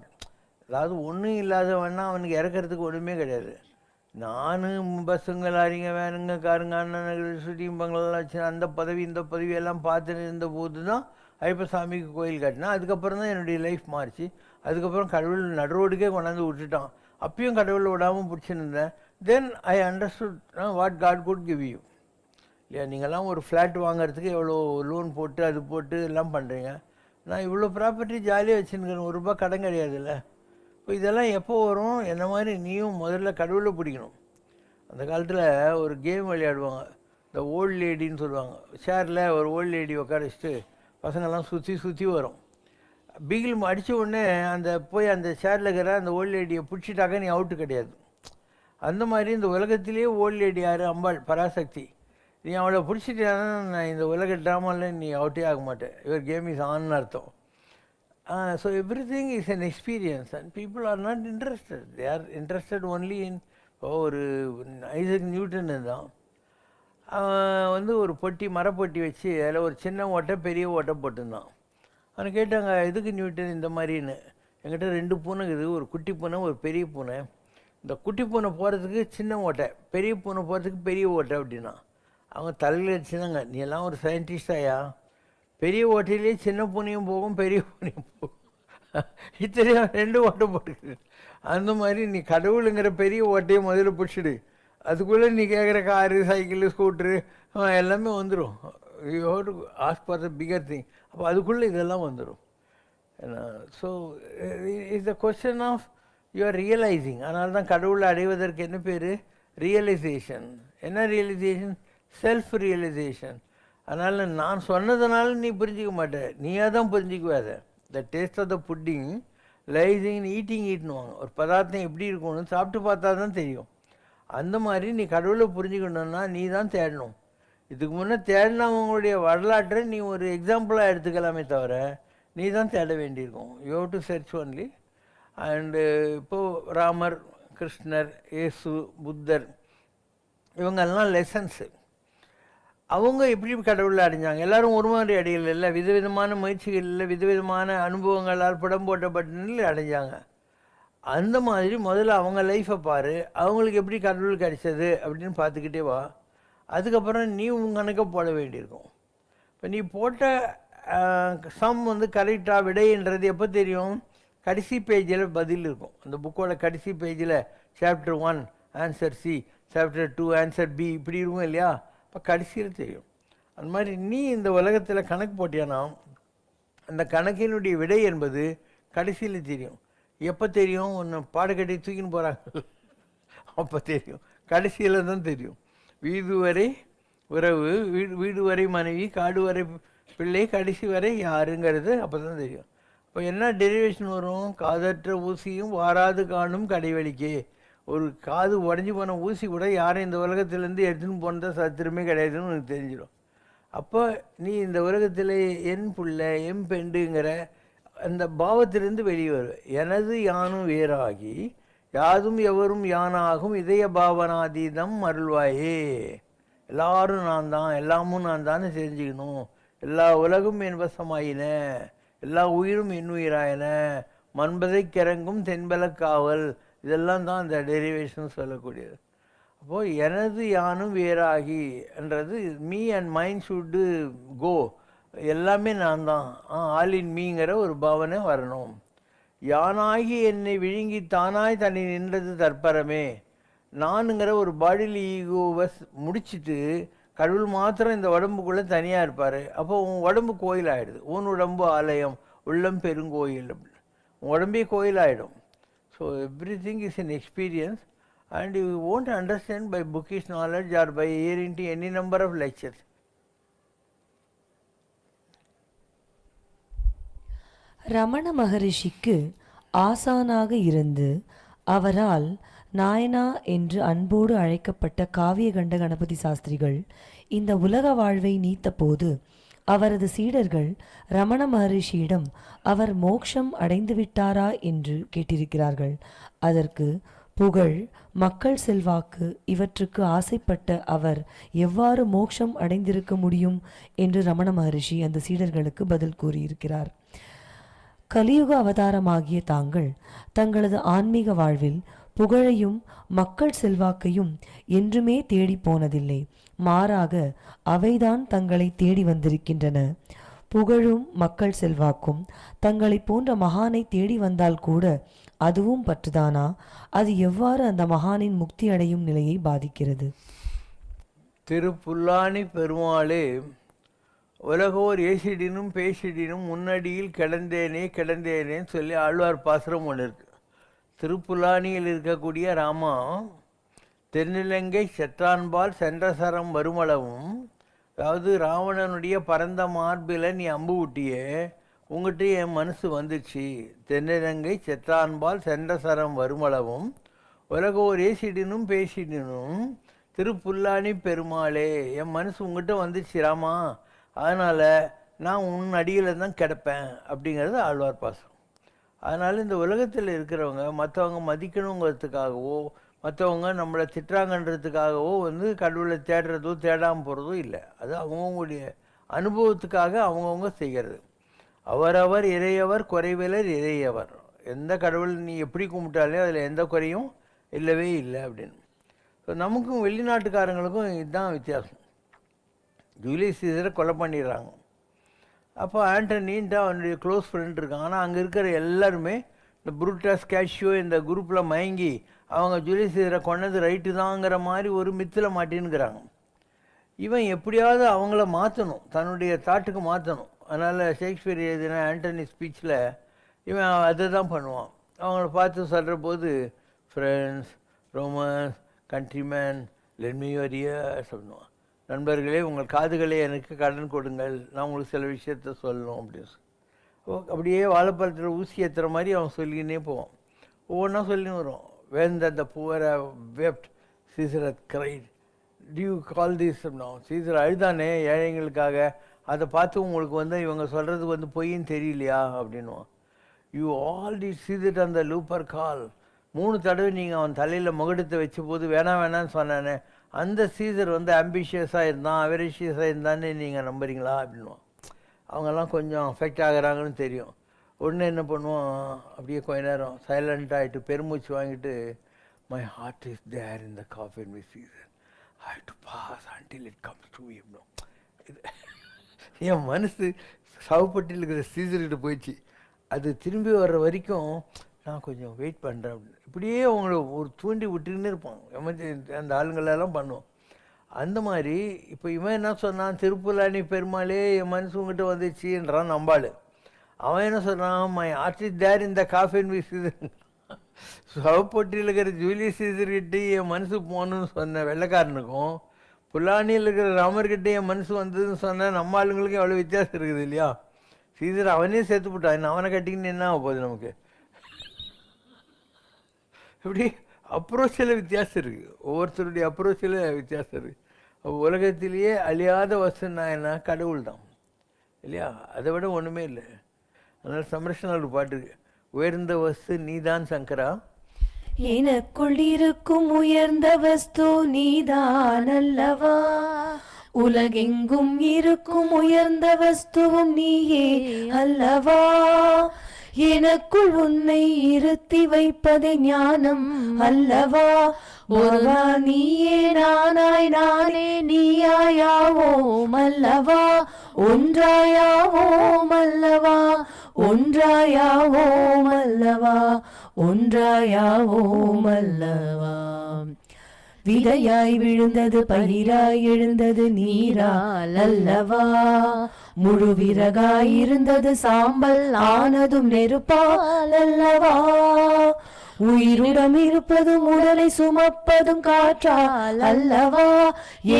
அதாவது ஒன்றும் இல்லாதவன்னா அவனுக்கு இறக்கிறதுக்கு ஒன்றுமே கிடையாது. நானும் பஸ்ஸுங்க லாரிங்க வேனுங்க காருங்க அண்ணன் ஷூட்டிங் பங்களெல்லாம் வச்சு அந்த பதவி இந்த பதவி எல்லாம் பார்த்துட்டு இருந்த போது தான் ஐயப்ப சாமிக்கு கோயில் கட்டினேன். அதுக்கப்புறம் தான் என்னுடைய லைஃப் மாறிச்சு. அதுக்கப்புறம் கடவுள் நடுரோடுக்கே கொண்டாந்து விட்டுட்டான். அப்பயும் கடவுளை விடாமல் பிடிச்சிருந்தேன். Then I understood what God could give you. இல்லையா? நீங்கள்லாம் ஒரு ஃப்ளாட் வாங்குறதுக்கு எவ்வளோ லோன் போட்டு அது போட்டு எல்லாம் பண்ணுறீங்க. நான் இவ்வளோ ப்ராப்பர்ட்டி ஜாலியாக வச்சுருக்கிறேன், ₹1 கடன் கிடையாதுல்ல. இப்போ இதெல்லாம் எப்போ வரும்? என்ன மாதிரி நீயும் முதல்ல கடவுளை பிடிக்கணும். அந்த காலத்தில் ஒரு கேம் விளையாடுவாங்க, இந்த ஓல்டு லேடின்னு சொல்லுவாங்க. ஷேரில் ஒரு ஓல்டு லேடி உட்கார வச்சுட்டு பசங்கள்லாம் சுற்றி சுற்றி வரும். பீகில் அடித்த உடனே அந்த போய் அந்த ஷேரில் இருக்கிற அந்த ஓல்டு லேடியை பிடிச்சிட்டாக்க நீ அவுட்டு கிடையாது. அந்த மாதிரி இந்த உலகத்திலேயே ஓல்டு லேடி யார்? அம்பாள் பராசக்தி. நீ அவளை பிடிச்சிட்டானா நான் இந்த உலக ட்ராமாவில் நீ அவுட்டே ஆக மாட்டேன். யுவர் கேம் இஸ் ஆன்னு அர்த்தம். So everything is an experience and people are not interested. They are interested only in ஒரு ஐசக் நியூட்டன் தான் வந்து ஒரு பொட்டி மரப்பொட்டி வச்சு அதில் ஒரு சின்ன ஓட்டை பெரிய ஓட்டை போட்டுருந்தான். அவனை கேட்டாங்க, எதுக்கு நியூட்டன் இந்த மாதிரின்னு. என்கிட்ட 2 பூனை இருக்குது, ஒரு குட்டி பூனை ஒரு பெரிய பூனை. இந்த குட்டி பூனை போகிறதுக்கு சின்ன ஓட்டை, பெரிய பூனை போகிறதுக்கு பெரிய ஓட்டை அப்படின்னா அவங்க தலையில் அடிச்சுதாங்க. நீ எல்லாம் ஒரு சயின்டிஸ்டாயா? பெரிய ஓட்டையிலே சின்ன பூனையும் போகும், பெரிய பூனையும் போகும். இத்தனையும் 2 ஓட்டை போட்டுக்குது. அந்த மாதிரி நீ கடவுளுங்கிற பெரிய ஓட்டையை முதல்ல பிடிச்சிடு. அதுக்குள்ளே நீ கேட்குற காரு, சைக்கிள், ஸ்கூட்ரு எல்லாமே வந்துடும். You have to ask for the bigger thing. அப்போ அதுக்குள்ளே இதெல்லாம் வந்துடும். So is the question of your realising. அதனால தான் கடவுளை அடைவதற்கு என்ன பேர்? ரியலைசேஷன். என்ன ரியலைசேஷன்? Self realisation. அதனால் நான் சொன்னதுனால நீ புரிஞ்சிக்க மாட்டேன், நீயாக தான் புரிஞ்சிக்குவாத. The taste of the pudding lies in eating ஈட்னுவாங்க. ஒரு பதார்த்தம் எப்படி இருக்கும்னு சாப்பிட்டு பார்த்தா தான் தெரியும். அந்த மாதிரி நீ கடவுளை புரிஞ்சுக்கணுன்னா நீ தான் தேடணும். இதுக்கு முன்னே தேடினவங்களுடைய வரலாற்றை நீ ஒரு எக்ஸாம்பிளாக எடுத்துக்கலாமே தவிர நீ தான் தேட வேண்டியிருக்கும். You have to search only. And இப்போது ராமர், கிருஷ்ணர், இயேசு, புத்தர் இவங்கெல்லாம் லெசன்ஸு. அவங்க எப்படி கடவுளை அடைஞ்சாங்க? எல்லோரும் ஒரு மாதிரி அடையல, இல்லை விதவிதமான முயற்சிகளில் விதவிதமான அனுபவங்களால் புடம் போட்டப்பட்டு அடைஞ்சாங்க. அந்த மாதிரி முதல்ல அவங்க லைஃப்பை பாரு, அவங்களுக்கு எப்படி கடவுள் கிடைச்சது அப்படின்னு பார்த்துக்கிட்டே வா. அதுக்கப்புறம் நீ உங்கள் கணக்கை போட வேண்டியிருக்கும். இப்போ நீ போட்ட சம் கரெக்டாக விடைன்றது எப்போ தெரியும்? கடைசி பேஜில் பதில் இருக்கும். அந்த புக்கோட கடைசி பேஜில் chapter 1 answer C, chapter 2 answer B, இப்படி இருக்கும் இல்லையா? இப்போ கடைசியில் தெரியும். அந்த மாதிரி நீ இந்த உலகத்தில் கணக்கு போட்டியானா அந்த கணக்கினுடைய விடை என்பது கடைசியில் தெரியும். எப்போ தெரியும்? ஒன்று பாடக்கட்டி தூக்கின்னு போகிறாங்க அப்போ தெரியும். கடைசியில் தான் தெரியும். வீடு வரை உறவு, வீடு வரை மனைவி, காடு வரை பிள்ளை, கடைசி வரை யாருங்கிறது அப்போ தான் தெரியும். இப்போ என்ன டெரிவேஷன் வரும்? காதற்ற ஊசியும் வாராது காணும் கடைவெளிக்கே. ஒரு காது உடஞ்சி போன ஊசி கூட யாரும் இந்த உலகத்துலேருந்து எடுத்துன்னு போனதா சத்திரமே கிடையாதுன்னு உனக்கு தெரிஞ்சிடும். அப்போ நீ இந்த உலகத்தில் என் பிள்ளை, என் பெண்டுங்கிற அந்த பாவத்திலிருந்து வெளியே வரும். எனது யானும் வேறாகி யாதும் எவரும் யானாகும் இதய பாவனாதீதம் அருள்வாயே. எல்லாரும் நான் தான், எல்லாமும் நான் தானே தெரிஞ்சுக்கணும். எல்லா உலகும் என் வசமாயின, எல்லா உயிரும் என் உயிராயின, மண்பதை கிறங்கும் தென்பலக்காவல், இதெல்லாம் தான் அந்த டெரிவேஷன் சொல்லக்கூடியது. அப்போது எனது யானும் வேறாகி என்றது மீ அண்ட் மைண்ட் ஷுட்டு கோ, எல்லாமே நான் தான், ஆல் இன் மீங்கிற ஒரு பாவனை வரணும். யானாகி என்னை விழுங்கி தானாய் தன்னை நின்றது தற்பரமே. நானுங்கிற ஒரு பாடியில் ஈகோவை முடிச்சுட்டு கடவுள் மாத்திரம் இந்த உடம்புக்குள்ளே தனியாக இருப்பார். அப்போ உன் உடம்பு கோயில் ஆகிடுது. உன் உடம்பு ஆலயம், உள்ளம் பெருங்கோயில், உன் உடம்பே கோயில் ஆகிடும். So every thing is an experience and you won't understand by bookish knowledge or by hearing to any number of lectures. Ramana மகரிஷிக்கு ஆசானாக இருந்து அவரால் நாயனா என்று அன்போடு அழைக்கப்பட்ட காவியகண்ட கணபதி சாஸ்திரிகள் இந்த உலக வாழ்வை நீத்தபோது அவரது சீடர்கள் ரமண மகரிஷியிடம் அவர் மோட்சம் அடைந்துவிட்டாரா என்று கேட்டிருக்கிறார்கள். அதற்கு புகழ், மக்கள் செல்வாக்கு இவற்றுக்கு ஆசைப்பட்ட அவர் எவ்வாறு மோட்சம் அடைந்திருக்க முடியும் என்று ரமண மகரிஷி அந்த சீடர்களுக்கு பதில் கூறியிருக்கிறார். கலியுக அவதாரமாகிய தாங்கள் தங்களது ஆன்மீக வாழ்வில் புகழையும் மக்கள் செல்வாக்கையும் என்றுமே தேடி போனதில்லை. மாறாக அவைதான் தங்களை தேடி வந்திருக்கின்றன. புகழும் மக்கள் செல்வாக்கும் தங்களை போன்ற மகானை தேடி வந்தால் கூட அதுவும் பற்றுதானா? அது எவ்வாறு அந்த மகானின் முக்தி அடையும் நிலையை பாதிக்கிறது? திருப்புல்லானி பெருமாளே உலகோர் ஏசிடினும் பேசிடினும் முன்னடியில் கிடந்தேனே கிடந்தேனேன்னு சொல்லி ஆழ்வார் பாசுரம் ஒன்று இருக்கு. திருப்புல்லானியில் இருக்கக்கூடிய ராமா, தென்னிலங்கை செற்றான்பால் சென்ற சரம் வருமளவும், அதாவது ராவணனுடைய பரந்த மார்பில் நீ அம்பு விட்டியே, உங்கள்கிட்ட என் மனசு வந்துச்சு. தென்னிலங்கை செற்றான்பால் சென்ற சரம் வருமளவும் உலகோர் ஏசிடினும் பேசிடினும் திருப்புல்லானி பெருமாளே, என் மனசு உங்கள்கிட்ட வந்துச்சு ராமா, அதனால் நான் உன் அடியில் தான் கிடப்பேன் அப்படிங்கிறது ஆழ்வார் பாசம். அதனால் இந்த உலகத்தில் இருக்கிறவங்க மற்றவங்க மதிக்கணுங்கிறதுக்காகவோ மற்றவங்க நம்மளை திட்டுறாங்கன்றதுக்காகவோ கடவுளை தேடுறதோ தேடாமல் போகிறதோ இல்லை. அது அவங்கவுங்களுடைய அனுபவத்துக்காக அவங்கவுங்க செய்கிறது. அவரவர் இறையவர் குறைவிலர் இறையவர். எந்த கடவுள் நீ எப்படி கும்பிட்டாலே அதில் எந்த குறையும் இல்லவே இல்லை அப்படின்னு. ஸோ நமக்கும் வெளிநாட்டுக்காரங்களுக்கும் இதுதான் வித்தியாசம். ஜூலியஸ் சீசரை கொலை பண்ணிடுறாங்க. அப்போ ஆண்டனின்ட்டு அவனுடைய க்ளோஸ் ஃப்ரெண்ட் இருக்கான். ஆனால் அங்கே இருக்கிற எல்லாருமே இந்த புரூட்டஸ் கேஷியோ இந்த குரூப்பில் மயங்கி அவங்க ஜூலியஸ் சீசரை கொண்டது ரைட்டு தாங்கிற மாதிரி ஒரு மித்தில் மாட்டின்னுக்கிறாங்க. இவன் எப்படியாவது அவங்கள மாற்றணும், தன்னுடைய தாட்டுக்கு மாற்றணும். அதனால் ஷேக்ஸ்பியர் எழுதின ஆண்டனி ஸ்பீச்சில் இவன் அதை தான் பண்ணுவான். அவங்கள பார்த்து சொல்கிற போது ஃப்ரெண்ட்ஸ், ரோமன்ஸ், கண்ட்ரிமேன், லென்மியோரிய சொல்லுவான். நண்பர்களே, உங்கள் காதுகளே எனக்கு கடன் கொடுங்கள், நான் உங்களுக்கு சில விஷயத்த சொல்லணும் அப்படின்னு அப்படியே வாழைப்பழத்தில் ஊசி ஏற்றுற மாதிரி அவன் சொல்லிக்கினே போவான். ஒவ்வொன்றா சொல்லின்னு வரும். when that the poor have wept, Caesar had cried. Do you call this now? Caesar அழுதானே ஏழைங்களுக்காக, அதை பார்த்து உங்களுக்கு இவங்க சொல்கிறது பொய்ன்னு தெரியலையா அப்படின்வான். யூ ஆல் டி சீசர் அந்த லூப்பர் கால், 3 தடவை நீங்கள் அவன் தலையில் முகடத்தை வச்ச போது வேணான்னு சொன்னானே, அந்த சீசர் ஆம்பிஷியஸாக இருந்தான், அவரிஷியஸாக இருந்தான்னு நீங்கள் நம்புறீங்களா அப்படின்வான். அவங்கெல்லாம் கொஞ்சம் அஃபெக்ட் ஆகிறாங்கன்னு தெரியும். உடனே என்ன பண்ணுவோம், அப்படியே கொஞ்ச நேரம் சைலண்ட்டாகிட்டு பெருமூச்சு வாங்கிட்டு, my heart is there in the coffin with Caesar, I have to pause until it comes to him. இது என் மனசு சவப்பட்டியில் இருக்கிற சீசர்கிட்ட போயிடுச்சு, அது திரும்பி வர்ற வரைக்கும் நான் கொஞ்சம் வெயிட் பண்ணுறேன் அப்படின்னு. இப்படியே அவங்கள ஒரு தூண்டி விட்டுக்கின்னு இருப்பாங்க. எமர்ஜென்சி அந்த ஆளுங்களெல்லாம் பண்ணுவோம். அந்த மாதிரி இப்போ இவன் என்ன சொன்னான், திருப்புலானி பெருமாளே என் மனசு உங்ககிட்ட வந்துச்சுன்றான் நம்பாள். அவன் என்ன சொல்கிறான், மை ஆர்டிஸ்ட் தேர் இந்த காஃபின் வித் சீசர், சவப்பொட்டியில் இருக்கிற ஜூலியஸ் சீசர்கிட்ட என் மனசு போகணுன்னு சொன்ன வெள்ளைக்காரனுக்கும் புலானியில் இருக்கிற ராமர்கிட்ட என் மனசு வந்ததுன்னு சொன்ன நம்ம ஆளுங்களுக்கும் எவ்வளோ வித்தியாசம் இருக்குது இல்லையா. சீசர் அவனே சேர்த்து போட்டான், அவனை கட்டிக்கின்னு என்ன ஆக போகுது நமக்கு. இப்படி அப்ரோச்சில் வித்தியாசம் இருக்குது, ஒவ்வொருத்தருடைய அப்ரோச்சில் வித்தியாசம் இருக்குது. உலகத்திலேயே அழியாத வஸ்துன்னா என்ன, கடவுள் தான் இல்லையா, அதை விட ஒன்றுமே இல்லை. அதனால் சம்ரஷண ஒரு பாட்டு இருக்கு, உயர்ந்த வஸ்து நீதான் சங்கரா, எனக்குள் இருக்கும் உயர்ந்த வஸ்து நீதான் அல்லவா, உலகெங்கும் இருக்கும் உயர்ந்த வஸ்துவும் நீயே அல்லவா, எனக்குள் உன்னை இருத்தி வைப்பதே ஞானம் அல்லவா, ஒருவா நீயே நானாய் நானே நீயாயாவோம் அல்லவா, ஒன்றாயாவோம் அல்லவா, ஒன்றாயாவோம் அல்லவா, ஒன்றாயாவோம் அல்லவா. விதையாய் விழுந்தது பயிராய் எழுந்தது நீரால் அல்லவா, முழு விறகாய் இருந்தது சாம்பல் ஆனதும் நெருப்பால் அல்லவா, உயிருடன் இருப்பதும் உடலை சுமப்பதும் காற்றால் அல்லவா,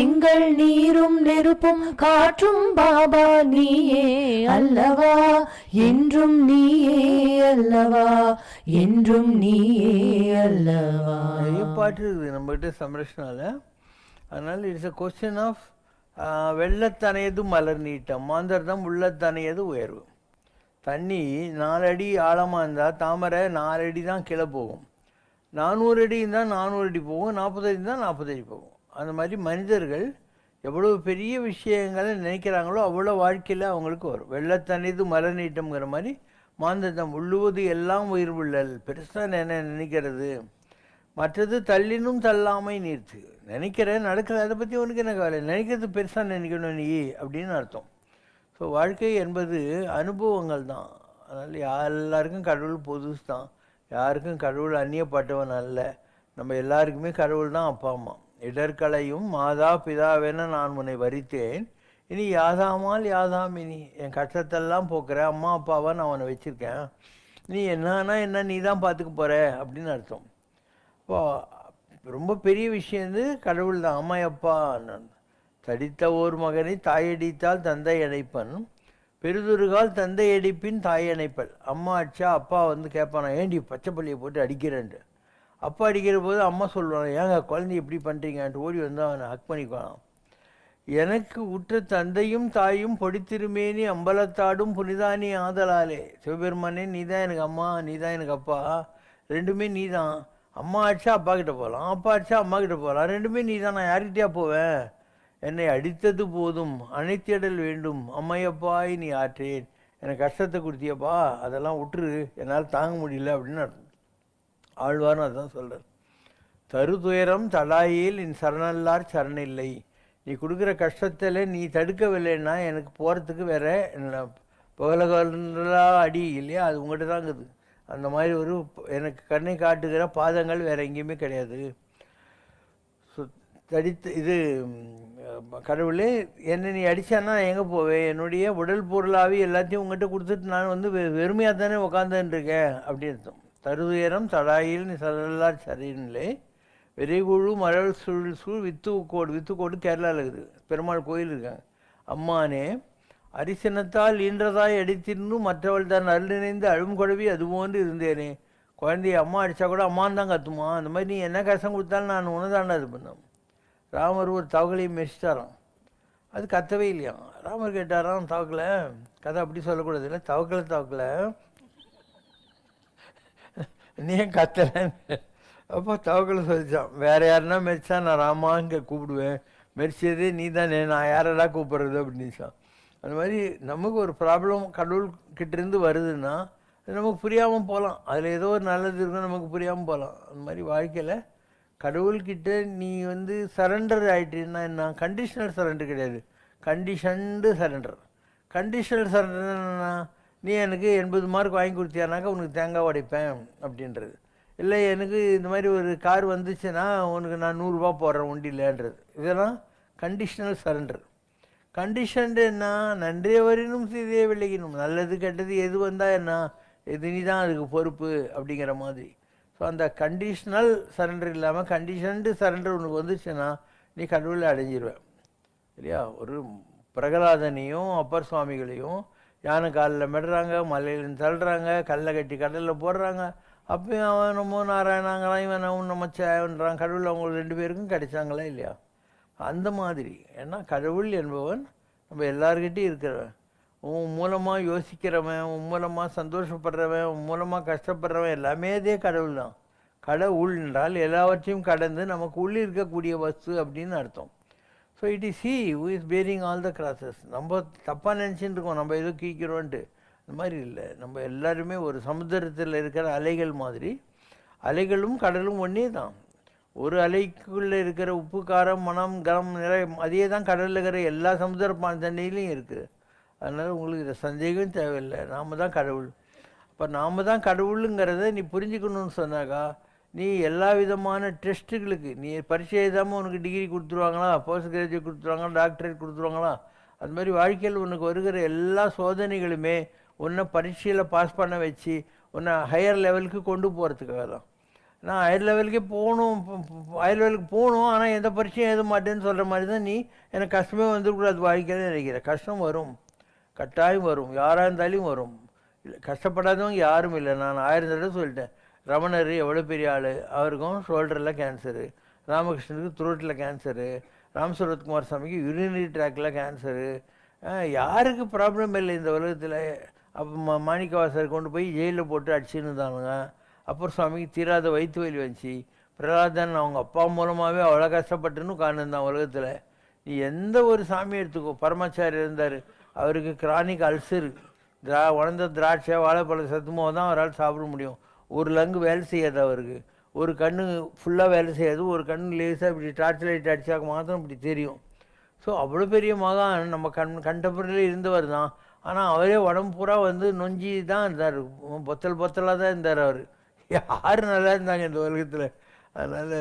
எங்கள் நீரும் நெருப்பும் காற்றும் பாபா நீயே அல்லவா, என்றும் நீயே அல்லவா, என்றும் நீயே அல்லவா. நிறைய பாட்டு இருக்குது நம்மகிட்ட சம்ரஷனால. அதனால் இட்ஸ் அ கொஸ்டின் ஆஃப் வெள்ளத்தனையது மலர் நீட்டம், மாந்தர்தம் உள்ளத்தனையது உயர்வு. தண்ணி 4 அடி ஆழமாக இருந்தால் தாமரை 4 அடி தான் கீழே போகும், 400 அடி இருந்தால் 400 அடி போகும், 40 அடி இருந்தால் 40 அடி போகும். அந்த மாதிரி மனிதர்கள் எவ்வளோ பெரிய விஷயங்களை நினைக்கிறாங்களோ அவ்வளோ வாழ்க்கையில் அவங்களுக்கு வரும். வெள்ளத்தனைது மலர் நீட்டம்ங்கிற மாதிரி மாந்தர்தம் உள்ளுவது எல்லாம் உயிர்வுள்ளல், பெருசாக நினைக்கிறது, மற்றது தள்ளினும் தள்ளாமை நீர்த்து. நினைக்கிறேன் நடக்கிற, அதை பற்றி உனக்கு என்ன கவலை, நினைக்கிறது பெருசாக நினைக்கணும் நீ அப்படின்னு அர்த்தம். ஸோ வாழ்க்கை என்பது அனுபவங்கள் தான். அதனால் எல்லாருக்கும் கடவுள் பொதுசு தான், யாருக்கும் கடவுள் அந்நியப்பட்டவன் அல்ல. நம்ம எல்லாருக்குமே கடவுள் தான் அப்பா அம்மா. இடர்களையும் மாதா பிதாவென நான் உன்னை வரித்தேன், இனி யாதாமால் யாதாம், இனி என் கஷ்டத்தெல்லாம் போக்குறேன், அம்மா அப்பாவை நான் அவனை வச்சுருக்கேன், நீ என்னன்னா என்ன நீ தான் பார்த்துக்க போகிற அப்படின்னு அர்த்தம். இப்போ ரொம்ப பெரிய விஷயம் கடவுள் தான். அம்மா அப்பா தடித்த ஓர் மகனை தாயடித்தால் தந்தை அணைப்பன், பெருதுருகால் தந்தை அடிப்பின் தாய் அணைப்பல். அம்மா அடிச்சா அப்பா கேட்பானா, ஏண்டி பச்சை பள்ளியை போட்டு அடிக்கிறேன்ட்டு. அப்பா அடிக்கிற போது அம்மா சொல்லுவாங்க, ஏங்க குழந்தை எப்படி பண்ணுறீங்கன்ட்டு ஓடி அவனை ஹக் பண்ணிக்குவான். எனக்கு உற்ற தந்தையும் தாயும் பொடித்திருமேனி அம்பலத்தாடும் புனிதானி ஆதலாலே, சிவபெருமானே நீ தான் எனக்கு அம்மா, நீ தான் எனக்கு அப்பா, ரெண்டுமே நீ தான். அம்மா அடிச்சா அப்பா கிட்ட போகலாம், அப்பா அடிச்சா அம்மா கிட்ட போகலாம், ரெண்டுமே நீ தான், நான் யார்கிட்டயா போவேன், என்னை அடித்தது போதும் அணைத்திடல் வேண்டும், அம்மையப்பாய் நீ ஆற்றேன், எனக்கு கஷ்டத்தை கொடுத்தியப்பா, அதெல்லாம் விட்டுரு, என்னால் தாங்க முடியல அப்படின்னு ஆழ்வார்னு அதுதான் சொல்கிறார். தருதுயரம் தடாயில் என் சரணல்லார் சரணில்லை, நீ கொடுக்குற கஷ்டத்தில் நீ தடுக்கவில்லைன்னா எனக்கு போகிறதுக்கு வேற புகழகலாக அடி இல்லையா, அது உங்கள்கிட்ட தான் இருக்குது. அந்த மாதிரி ஒரு எனக்கு கண்ணை காட்டுகிற பாதங்கள் வேறு எங்கேயுமே கிடையாது. ஸோ தடித்து இது கடவுளே, என்னை நீ அடித்தான்னா நான் எங்கே போவேன்? என்னுடைய உடல் பொருளாவி எல்லாத்தையும் உங்கள்கிட்ட கொடுத்துட்டு நான் வந்து வெறுமையாக தானே உட்காந்துருக்கேன் அப்படின்னு அர்த்தம். தருதுயரம் தடாயில் நீ சதல்லார் சரியில்லை வெறிகுழு மழல் சூழ் வித்துக்கோடு கேரளாவில் இருக்குது, பெருமாள் கோயில் இருக்காங்க. அம்மானே அரிசனத்தால் ஈன்றதாய் அடித்திருந்தும் மற்றவள் தான் அருள் நினைந்து அழும் குழவி அதுபோன்று இருந்தேனே. குழந்தைய அம்மா அடித்தா கூட அம்மான்னு தான் கத்துமா. அந்த மாதிரி நீ என்ன கஷ்டம் கொடுத்தாலும் நான் உனதாண்டா இது பண்ணேன். ராமர் ஒரு தவக்கலையும் மெரிச்சிட்டாராம், அது கத்தவே இல்லையாம். ராமர் கேட்டாராம், தவக்கலை கதை அப்படி சொல்லக்கூடாது இல்லை, தவக்கலை நீ ஏன் கத்தலைன்னு. அப்போ தவக்கலை சொல்லிச்சான், வேறு யாருன்னா மெரிச்சா நான் ராமாங்க கூப்பிடுவேன், மெரிச்சதே நீ தானே, நான் யாரெல்லாம் கூப்பிட்றது அப்படின்னுச்சான். அந்த மாதிரி நமக்கு ஒரு ப்ராப்ளம் கடவுள்கிட்டேருந்து வருதுன்னா அது நமக்கு புரியாமல் போகலாம், அதில் ஏதோ ஒரு நல்லது இருக்குன்னு நமக்கு புரியாமல் போகலாம். அந்த மாதிரி வாழ்க்கையில் கடவுள்கிட்ட நீ வந்து சரண்டர் ஆகிட்டீங்கன்னா என்ன, கண்டிஷனல் சரண்டர் கிடையாது, கண்டிஷன்டு சரண்டர். கண்டிஷனல் சரண்டர்னா நீ எனக்கு 80 மார்க் வாங்கி கொடுத்தியானாக்கா உனக்கு தேங்காய் உடைப்பேன் அப்படின்றது. இல்லை எனக்கு இந்த மாதிரி ஒரு கார் வந்துச்சுன்னா உனக்கு நான் 100 ரூபா போடுறேன் உண்டியில்ன்றது. இதெல்லாம் கண்டிஷனல் சரண்டர். கண்டிஷன்டு என்ன, நன்றிய வரினும் சீதையை விளைக்கணும், நல்லது கெட்டது எது வந்தால் என்ன, எது நீ தான் அதுக்கு பொறுப்பு அப்படிங்கிற மாதிரி. ஸோ அந்த கண்டிஷ்னல் சரண்டர் இல்லாமல் கண்டிஷன்டு சரண்டர் உனக்கு வந்துச்சுன்னா நீ கடவுளை அடைஞ்சிருவேன் இல்லையா. ஒரு பிரகலாதனையும் அப்பர் சுவாமிகளையும் யானை காலில் மெடுறாங்க, மலையில தள்ளுறாங்க, கல்லை கட்டி கடலில் போடுறாங்க. அப்பயும் அவன் நம்ம நாராயணாங்களாம் இவன் அவன் நமச்சான்றான். கடவுள் அவங்க 2 பேருக்கும் கிடைச்சாங்களா இல்லையா. அந்த மாதிரி ஏன்னா கடவுள் என்பவன் நம்ம எல்லார்கிட்டையும் இருக்கிறவன். உன் மூலமாக யோசிக்கிறவன், உன் மூலமாக சந்தோஷப்படுறவன், உன் மூலமாக கஷ்டப்படுறவன் எல்லாமே அதே கடவுள் தான். கடவுள் என்றால் எல்லாவற்றையும் கடந்து நமக்கு உள்ளே இருக்கக்கூடிய வஸ்து அப்படின்னு அர்த்தம். So it is he who is bearing all the crosses. நம்ம தப்பாக நினச்சிட்டு இருக்கோம் நம்ம ஏதோ கீக்கிறோன்ட்டு. இந்த மாதிரி இல்லை, நம்ம எல்லாருமே ஒரு சமுத்திரத்தில் இருக்கிற அலைகள் மாதிரி. அலைகளும் கடலும் ஒன்றே தான். ஒரு அலைக்குள்ளே இருக்கிற உப்பு, காரம், மனம், கரம், நிறை அதே தான் கடலில் இருக்கிற எல்லா சமுத்திர தண்ணியிலையும் இருக்குது. அதனால் உங்களுக்கு இதை சந்தேகம் தேவையில்லை, நாம் தான் கடவுள். அப்போ நாம் தான் கடவுளுங்கிறத நீ புரிஞ்சுக்கணுன்னு சொன்னாக்கா நீ எல்லா விதமான டெஸ்ட்டுகளுக்கு நீ பரீட்சை எழுதாமல் உனக்கு டிகிரி கொடுத்துருவாங்களா, போஸ்ட் கிராஜுவேட் கொடுத்துருவாங்களா, டாக்டரேட் கொடுத்துருவாங்களா, அது மாதிரி வாழ்க்கையில் உனக்கு வருகிற எல்லா சோதனைகளுமே உன்னை பரீட்சையில் பாஸ் பண்ண வச்சு உன்னை ஹையர் லெவலுக்கு கொண்டு போகிறதுக்காக தான். நான் ஹையர் லெவலுக்கே ஹையர் லெவலுக்கு போகணும், ஆனால் எந்த பரீட்சையும் எழுத மாட்டேன்னு சொல்கிற மாதிரி தான் நீ எனக்கு கஷ்டமே வந்துக்கூடாது வாழ்க்கையில் நினைக்கிற. கஷ்டம் வரும், கட்டாயம் வரும், யாராக இருந்தாலும் வரும். இல்லை கஷ்டப்படாதவங்க யாரும் இல்லை. நான் 1000 தடவை சொல்லிட்டேன். ரமணர் எவ்வளோ பெரிய ஆள், அவருக்கும் ஷோல்டரில் கேன்சரு, ராமகிருஷ்ணனுக்கு த்ரோட்டில் கேன்சரு, ராமசுரத்குமார் சாமிக்கு யூரினரி ட்ராக்கில் கேன்சரு. யாருக்கு ப்ராப்ளம் இல்லை இந்த உலகத்தில். அப்போ மாணிக்கவாசர் கொண்டு போய் ஜெயிலில் போட்டு அடிச்சுன்னு இருந்தானுங்க. அப்பர் சுவாமிக்கு தீராத வயிற்று வலி வந்துச்சு. பிரகலாதன் அவங்க அப்பா மூலமாகவே அவ்வளோ கஷ்டப்பட்டுன்னு உட்காந்துருந்தான் உலகத்தில். நீ எந்த ஒரு சாமி எடுத்துக்கோ, பரமாச்சாரியர் இருந்தார், அவருக்கு கிரானிக் அல்சரு, உணர்ந்த திராட்சை வாழைப்பழம் சத்துமோ தான் அவரால் சாப்பிட முடியும். ஒரு லங்கு வேலை செய்யாது அவருக்கு, ஒரு கண்ணு ஃபுல்லாக வேலை செய்யாது, ஒரு கண்ணு லேசாக இப்படி டார்ச் லைட் அடித்தாக்க மாத்திரம் இப்படி தெரியும். ஸோ அவ்வளோ பெரிய மகான் நம்ம கண்டபுரியில் இருந்தவர் தான். ஆனால் அவரே உடம்பு பூரா வந்து நொஞ்சி தான் இருந்தார், பொத்தலாக தான் இருந்தார். அவர் யார் நல்லா இருந்தாங்க இந்த உலகத்தில். அதனால்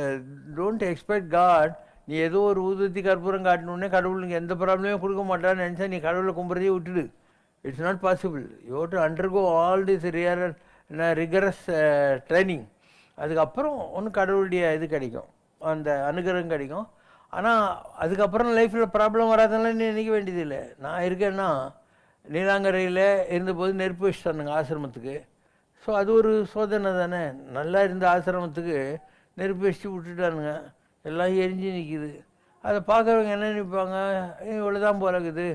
டோன்ட் எக்ஸ்பெக்ட் காட். நீ ஏதோ ஒரு ஊதுவத்தி கற்பூரம் காட்டணுன்னே கடவுளுக்கு எந்த ப்ராப்ளமே கொடுக்க மாட்டான்னு நினச்சா நீ கடவுளை கும்புறதையே விட்டுடு. It's not possible. You to undergo all this rigorous training. அதுக்கப்புறம் ஒன்று கடவுளுடைய இது கிடைக்கும், அந்த அனுகிரகம் கிடைக்கும். ஆனால் அதுக்கப்புறம் லைஃப்பில் ப்ராப்ளம் வராதெல்லாம் நீ நினைக்க வேண்டியதில்லை. நான் இருக்கேன்னா நீலாங்கரையில் இருந்தபோது நெருப்பு வச்சுட்டானுங்க ஆசிரமத்துக்கு. ஸோ அது ஒரு சோதனை தானே. நல்லா இருந்த ஆசிரமத்துக்கு நெருப்பு வச்சு விட்டுட்டானுங்க, எல்லாம் எரிஞ்சு நிற்கிது. அதை பார்க்குறவங்க என்ன நினைப்பாங்க, இவ்வளோ தான் போல இருக்குது,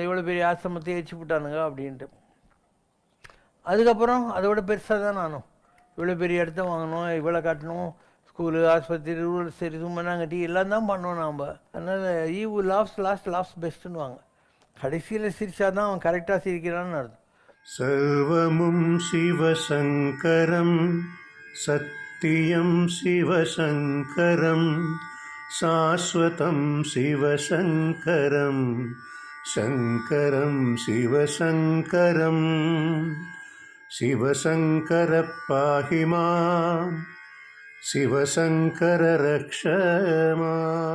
இவ்வளோ பெரிய ஆசிரமத்தை எரிச்சு விட்டானுங்க அப்படின்ட்டு. அதுக்கப்புறம் அதோட பெருசாக தான் நானும் இவ்வளோ பெரிய இடத்த வாங்கணும், இவ்வளோ கட்டணும், ஸ்கூலு, ஆஸ்பத்திரி, ரூல் சரி சும்மனாங்கட்டி எல்லாம் தான் பண்ணோம் நாம். அதனால் ஈவு லாஸ்ட் பெஸ்ட்டுன்னு வாங்க. கடைசியில் சிரிச்சா தான் அவன் கரெக்டாக சிரிக்கிறான்னு அர்த்தம். சர்வமும் சிவசங்கரம் சத்தியம் சிவசங்கரம் சாஸ்வதம் சிவசங்கரம் शङ्करं शिवशङ्करं शिवशङ्कर पाहि मां शिवशङ्कर रक्ष माम्